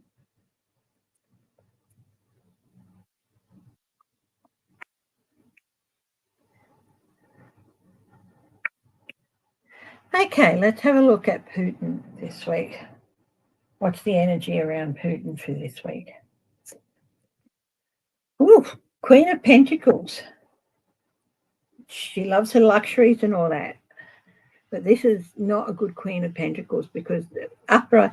Okay, let's have a look at Putin this week. What's the energy around Putin for this week? Ooh, Queen of Pentacles. She loves her luxuries and all that. But this is not a good Queen of Pentacles because upright,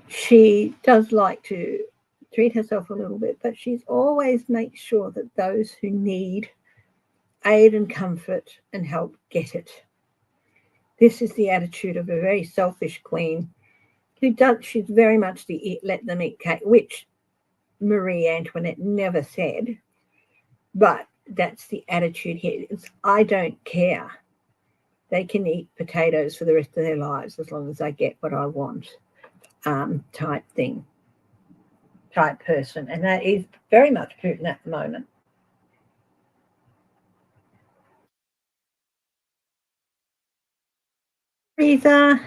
she does like to treat herself a little bit, but she's always makes sure that those who need aid and comfort and help get it. This is the attitude of a very selfish queen who does, she's very much the let them eat cake, which Marie Antoinette never said, but that's the attitude here. It's, I don't care. They can eat potatoes for the rest of their lives as long as I get what I want, type thing, type person. And that is very much Putin at the moment. Reza,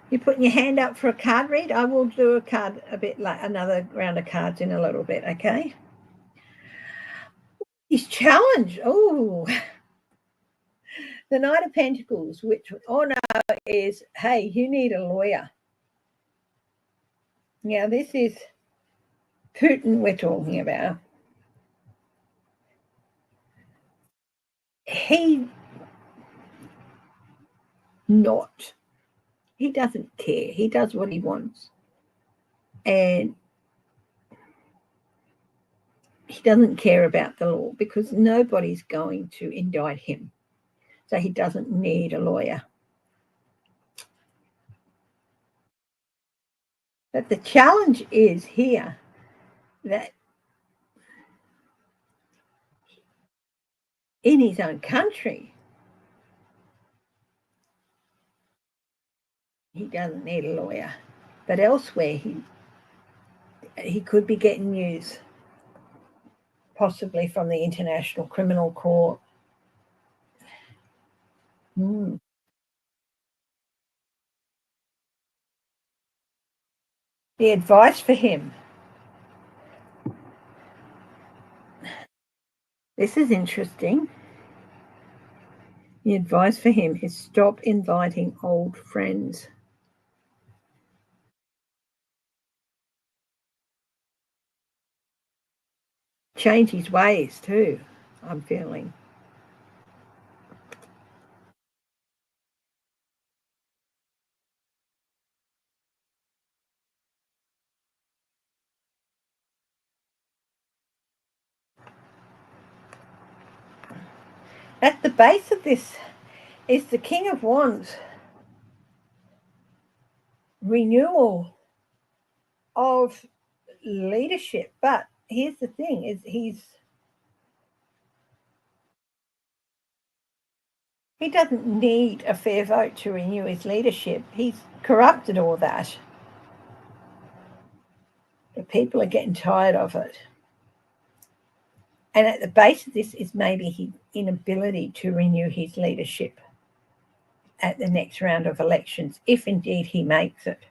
you're putting your hand up for a card read. I will do a card a bit like another round of cards in a little bit, okay? His challenge. Oh, the Knight of Pentacles, which is, hey, you need a lawyer. Now, this is Putin we're talking about. He doesn't care. He does what he wants. And he doesn't care about the law because nobody's going to indict him. So he doesn't need a lawyer. But the challenge is here that in his own country, he doesn't need a lawyer. But elsewhere, he could be getting news, possibly from the International Criminal Court. The advice for him. This is interesting. The advice for him is stop inviting old friends. Change his ways too, I'm feeling. At the base of this is the King of Wands. Renewal of leadership. But here's the thing, is he doesn't need a fair vote to renew his leadership. He's corrupted all that. The people are getting tired of it. And at the base of this is maybe his inability to renew his leadership. at the next round of elections, if indeed he makes it.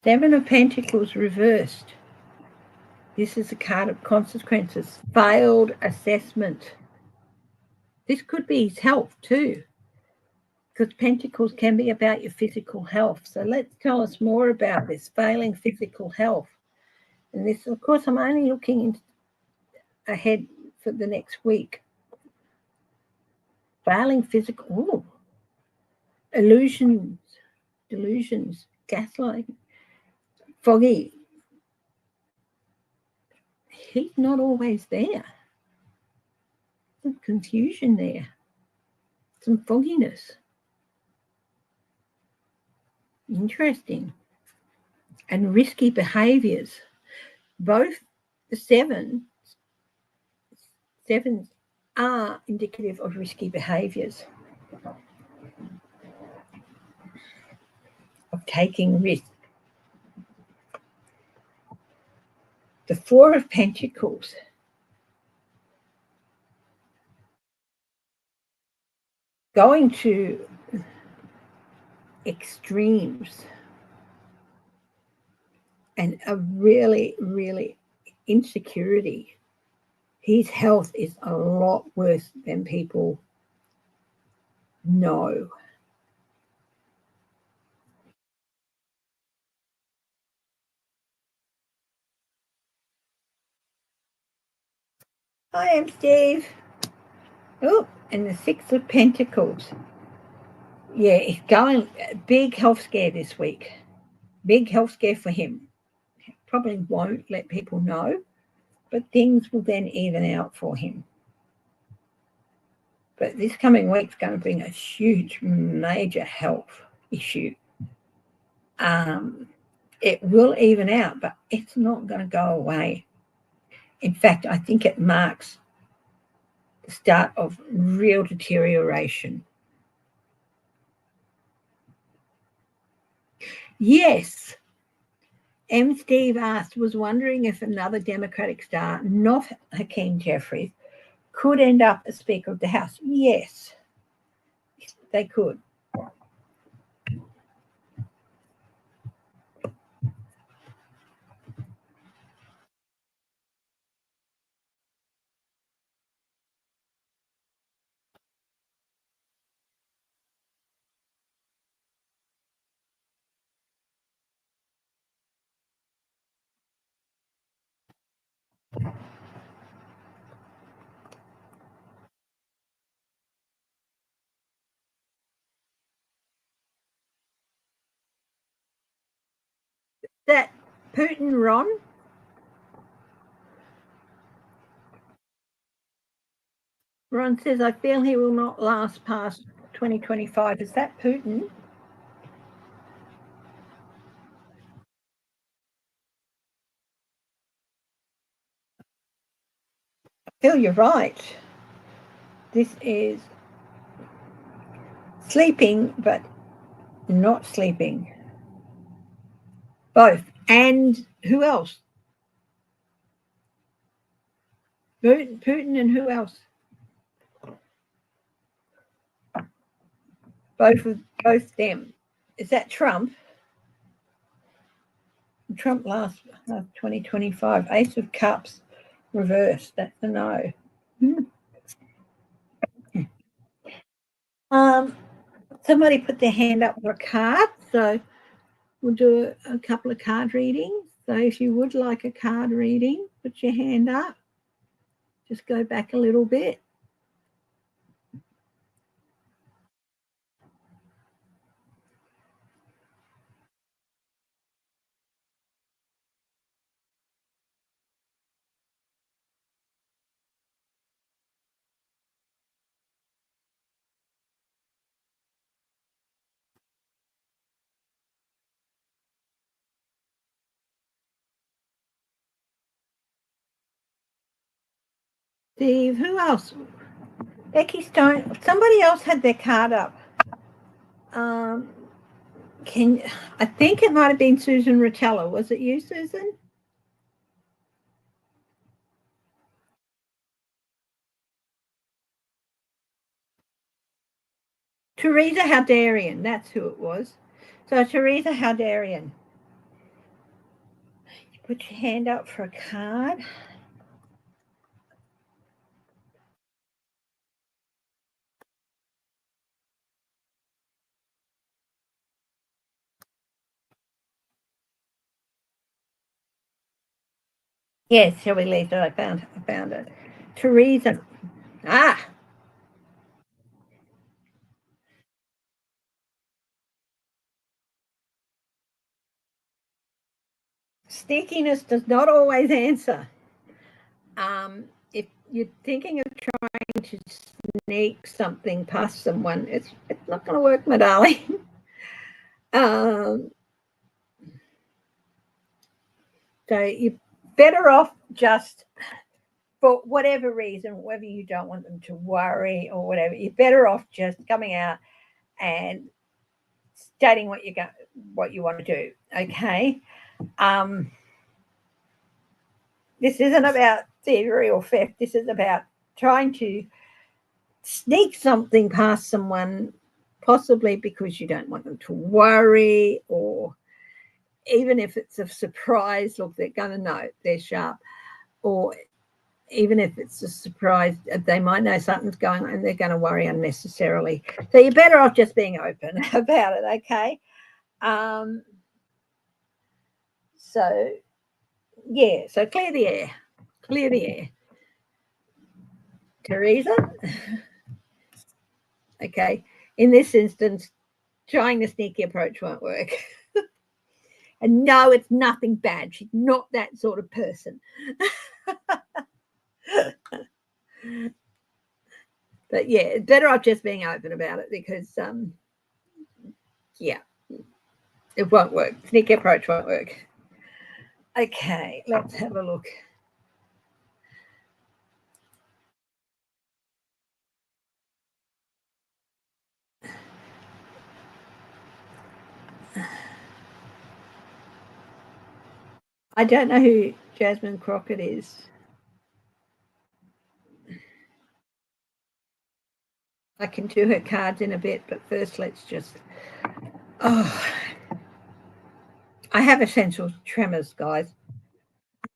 Seven of Pentacles reversed. This is a card of consequences. Failed assessment. This could be his health too, because Pentacles can be about your physical health. So let's tell us more about this failing physical health. And this, of course, I'm only looking ahead for the next week. Failing physical, ooh, illusions, delusions, gaslighting, foggy. He's not always there. Some confusion there, some fogginess. Interesting. And risky behaviors. Both the sevens are indicative of risky behaviors, of taking risks. The Four of Pentacles. Going to extremes and a really, really insecurity. His health is a lot worse than people know. Hi, I'm Steve. Oh, and the Six of Pentacles. Yeah, he's going big health scare this week. Big health scare for him. Probably won't let people know, but things will then even out for him. But this coming week's going to bring a huge, major health issue. It will even out, but it's not going to go away. In fact, I think it marks the start of real deterioration. Yes. M. Steve asked, was wondering if another Democratic star, not Hakeem Jeffries, could end up as Speaker of the House. Yes, they could. That Putin, Ron? Ron says, I feel he will not last past 2025. Is that Putin? I feel you're right. This is sleeping, but not sleeping. Both. And who else? Putin and who else? Both them. Is that Trump? Trump last 2025. Ace of Cups reversed. That's a no. Somebody put their hand up for a card, so we'll do a couple of card readings. So if you would like a card reading, put your hand up. Just go back a little bit. Steve, who else? Becky Stone. Somebody else had their card up. I think it might have been Susan Rotella. Was it you, Susan? Teresa Howdarian, that's who it was. So Teresa Howdarian, you put your hand up for a card. Yes, shall we leave it? I found it. Teresa. Ah, sneakiness does not always answer. If you're thinking of trying to sneak something past someone, it's not going to work, my darling. um, so you're better off just, for whatever reason, whether you don't want them to worry or whatever, you're better off just coming out and stating what you want to do. Okay. Um, this isn't about thievery or theft. This is about trying to sneak something past someone, possibly because you don't want them to worry, or even if it's a surprise, look, they're going to know, they're sharp, or even if it's a surprise, they might know something's going on and they're going to worry unnecessarily. So you're better off just being open about it, okay? So, yeah, so clear the air. Clear the air. Teresa? Okay. In this instance, trying the sneaky approach won't work. And no, it's nothing bad. She's not that sort of person. But yeah, it's better off just being open about it because, yeah, it won't work. Sneaky approach won't work. Okay, let's have a look. I don't know who Jasmine Crockett is. I can do her cards in a bit, but first let's just. Oh, I have essential tremors, guys,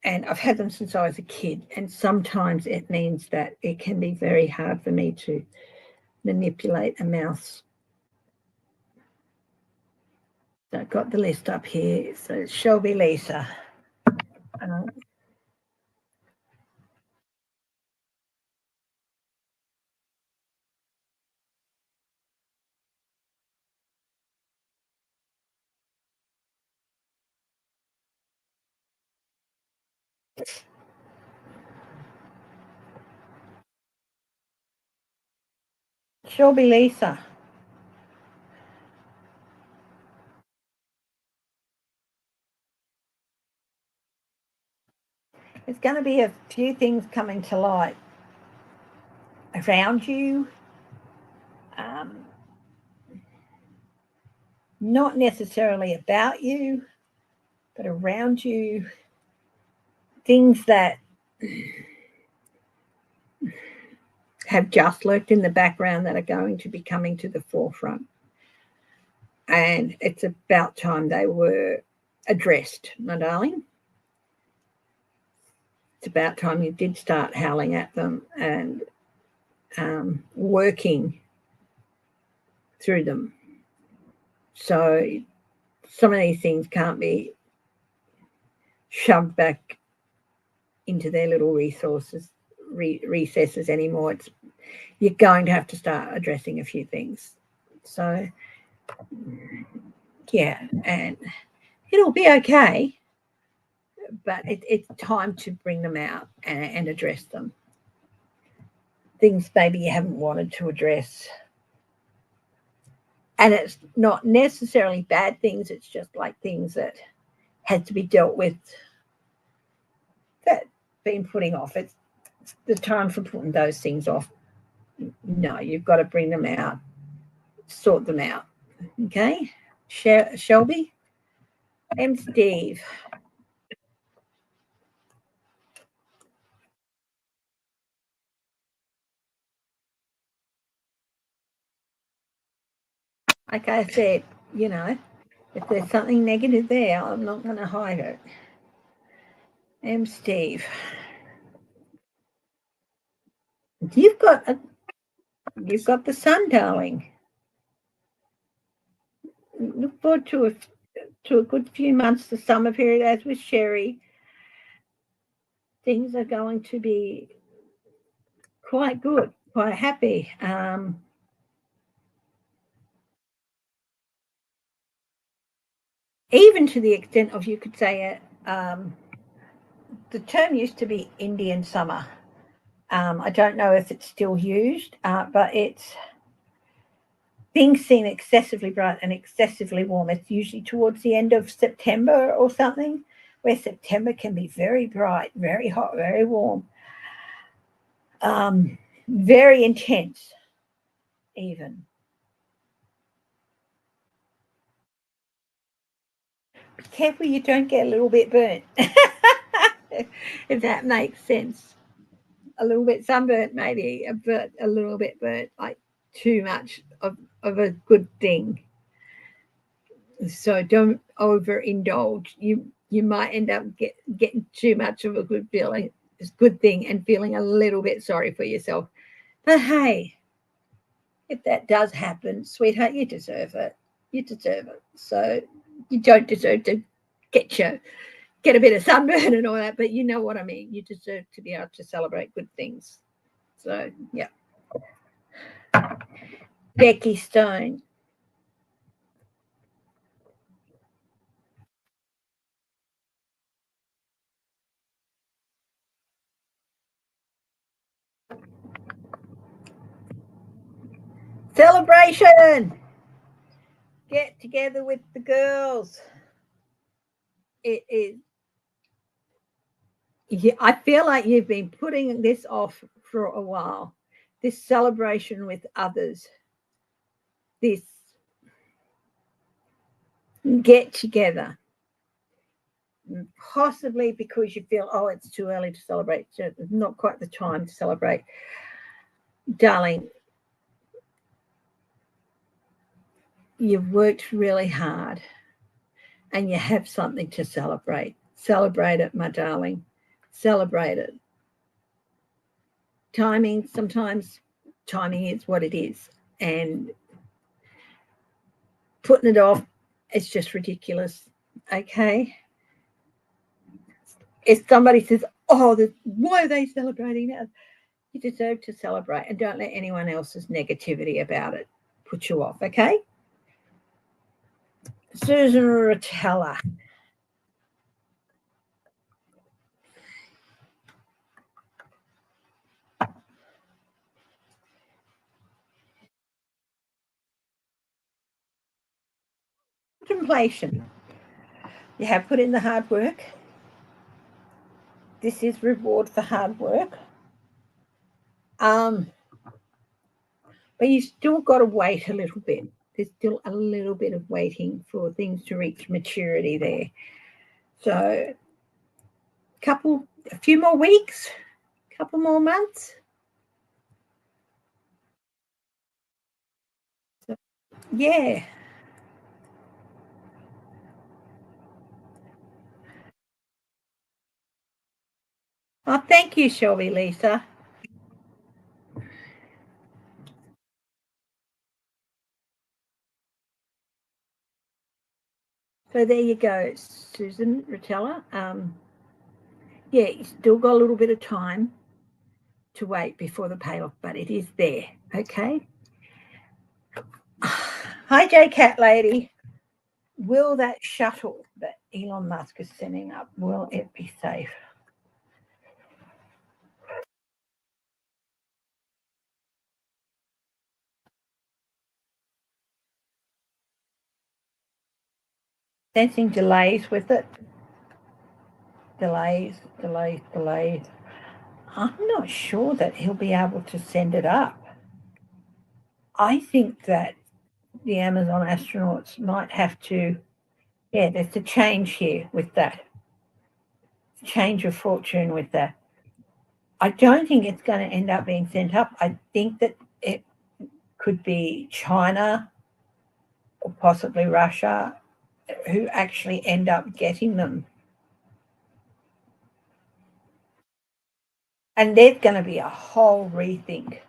and I've had them since I was a kid. And sometimes it means that it can be very hard for me to manipulate a mouse. So I've got the list up here. So Shelby Lisa. Shelby Lisa. There's going to be a few things coming to light around you. Not necessarily about you, but around you. Things that have just lurked in the background that are going to be coming to the forefront. And it's about time they were addressed, my darling. It's about time you did start howling at them and working through them. So some of these things can't be shoved back into their little recesses anymore. You're going to have to start addressing a few things. So, yeah, and it'll be okay, but it's time to bring them out and address them. Things maybe you haven't wanted to address. And it's not necessarily bad things, it's just like things that had to be dealt with that been putting off. It's the time for putting those things off. No, you've got to bring them out, sort them out. Okay, Shelby? I'm Steve. like I said, if there's something negative there, I'm not going to hide it. Steve. You've got the sun, darling. Look forward to a good few months, the summer period, as with Sherry. Things are going to be quite good, quite happy. Even to the extent of, you could say, the term used to be Indian summer. I don't know if it's still used, but it's things seem excessively bright and excessively warm. It's usually towards the end of September or something, where September can be very bright, very hot, very warm, very intense, even. Be careful you don't get a little bit burnt, if that makes sense. A little bit sunburnt, maybe, but a little bit burnt, like too much of a good thing. So don't overindulge. You might end up getting too much of a good thing, and feeling a little bit sorry for yourself. But hey, if that does happen, sweetheart, you deserve it. You deserve it. So you don't deserve to get a bit of sunburn and all that, but you know what I mean. You deserve to be able to celebrate good things. So yeah. Becky Stone. Celebration. Get together with the girls. It is. Yeah, I feel like you've been putting this off for a while. This celebration with others. This get together. Possibly because you feel, oh, it's too early to celebrate. So it's not quite the time to celebrate. Darling, you've worked really hard and you have something to celebrate. Celebrate it, my darling. Celebrate it. Sometimes timing is what it is. And putting it off, it's just ridiculous. Okay? If somebody says, oh, why are they celebrating now? You deserve to celebrate, and don't let anyone else's negativity about it put you off, okay? Susan Rotella. Contemplation. You have put in the hard work. This is reward for hard work. But you still got to wait a little bit. There's still a little bit of waiting for things to reach maturity there. So, a few more weeks, a couple more months. So, yeah. Oh, thank you, Shelby Lisa. So there you go, Susan Rotella. Yeah, you still got a little bit of time to wait before the payoff, but it is there. Okay. Hi, J Cat Lady. Will that shuttle that Elon Musk is sending up, will it be safe? Sensing delays with it. Delays. I'm not sure that he'll be able to send it up. I think that the Amazon astronauts might have to, yeah, there's a change here with that. Change of fortune with that. I don't think it's going to end up being sent up. I think that it could be China or possibly Russia, who actually end up getting them. And there's going to be a whole rethink.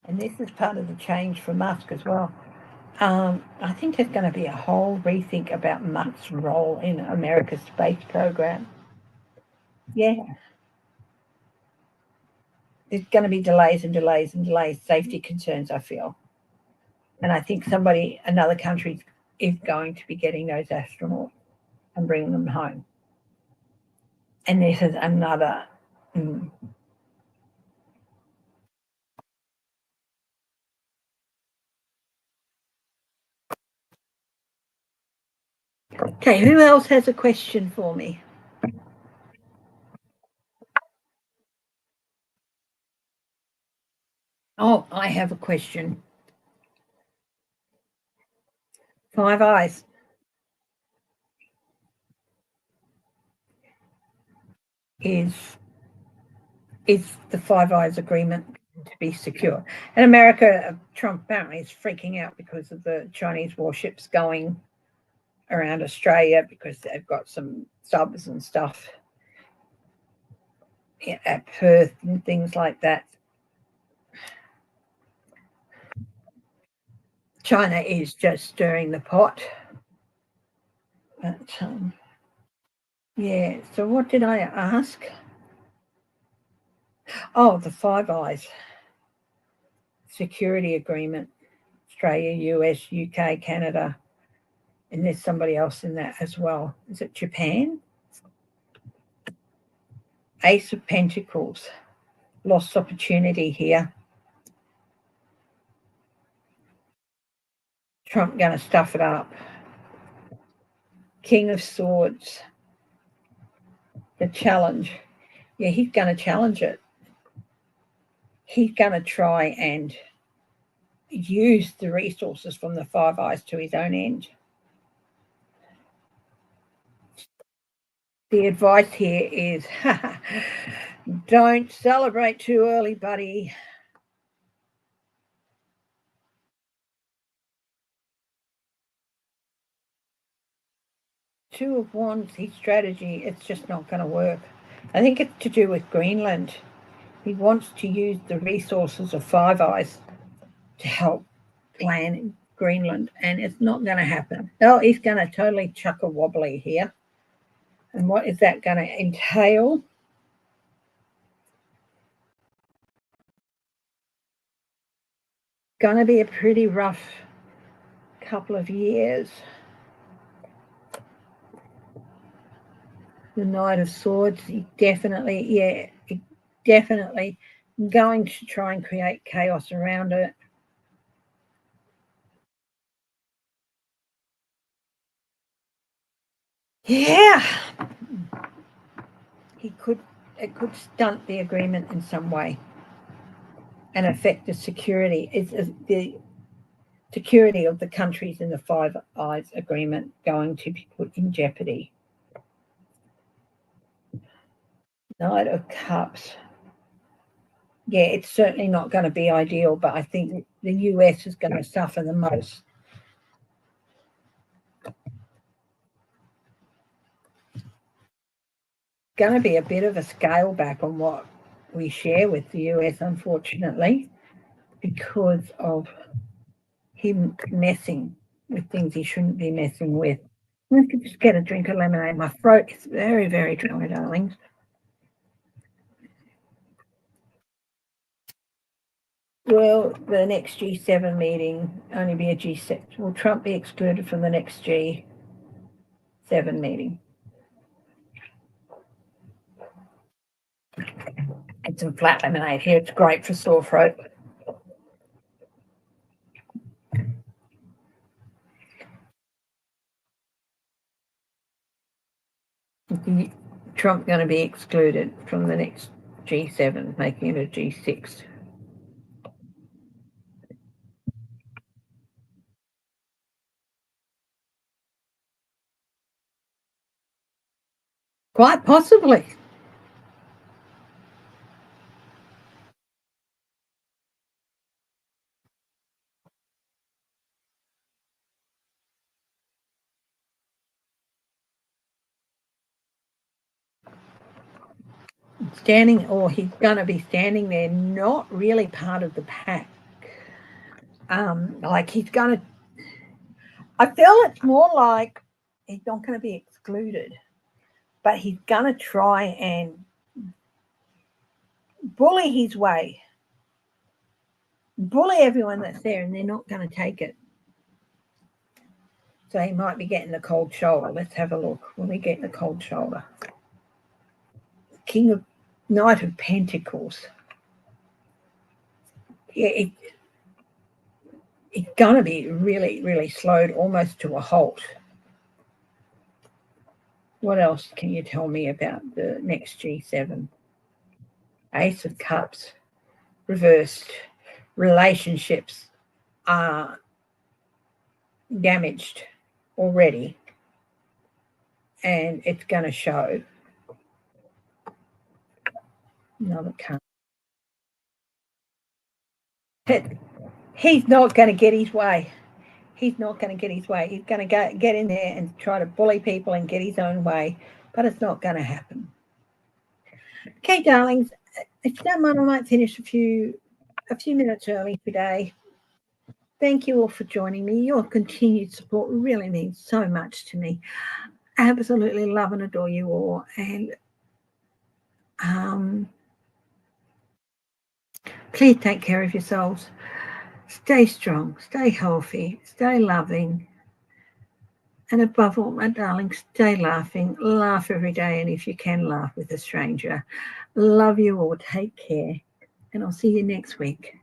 And this is part of the change for Musk as well. I think there's going to be a whole rethink about Musk's role in America's space program. Yeah. There's going to be delays and delays and delays, safety concerns, I feel. And I think another country is going to be getting those astronauts and bringing them home. And this is another. Okay, who else has a question for me? Oh, I have a question. Five Eyes. Is the Five Eyes agreement to be secure? And America, Trump apparently is freaking out because of the Chinese warships going around Australia because they've got some subs and stuff at Perth and things like that. China is just stirring the pot. But, yeah, so what did I ask? Oh, the Five Eyes security agreement. Australia, US, UK, Canada, and there's somebody else in that as well. Is it Japan? Ace of Pentacles. Lost opportunity here. Trump going to stuff it up. King of Swords. The challenge. Yeah, he's going to challenge it. He's going to try and use the resources from the Five Eyes to his own end. The advice here is don't celebrate too early, buddy. Two of Wands, his strategy, it's just not going to work. I think it's to do with Greenland. He wants to use the resources of Five Eyes to help land in Greenland, and it's not going to happen. Oh, he's going to totally chuck a wobbly here. And what is that going to entail? Going to be a pretty rough couple of years. The Knight of Swords, he definitely going to try and create chaos around it. Yeah. It could stunt the agreement in some way and affect the security. Is the security of the countries in the Five Eyes agreement going to be put in jeopardy? Knight of Cups. Yeah, it's certainly not going to be ideal, but I think the US is going to suffer the most. Going to be a bit of a scale back on what we share with the US, unfortunately, because of him messing with things he shouldn't be messing with. I could just get a drink of lemonade. My throat is very, very dry, darlings. Will the next G7 meeting only be a G6? Will Trump be excluded from the next G7 meeting? And some flat lemonade here. It's great for sore throat. Trump going to be excluded from the next G7, making it a G6. Quite possibly. standing, or he's going to be standing there, not really part of the pack. Like he's going to, I feel it's more like he's not going to be excluded, but he's going to try and bully his way, bully everyone that's there, and they're not going to take it. So he might be getting the cold shoulder. Let's have a look. When we get the cold shoulder, King of Knight of Pentacles. Yeah, it's going to be really, really slowed almost to a halt. What else can you tell me about the next G7? Ace of Cups, reversed. Relationships are damaged already, and it's going to show. Another card. He's not going to get his way. He's not going to get his way. He's going to get in there and try to bully people and get his own way, but it's not going to happen. Okay, darlings, if you don't mind, I might finish a few minutes early today. Thank you all for joining me. Your continued support really means so much to me. I absolutely love and adore you all, and please take care of yourselves. Stay strong, stay healthy, stay loving. And above all, my darling, stay laughing. Laugh every day. And if you can, laugh with a stranger. Love you all. Take care. And I'll see you next week.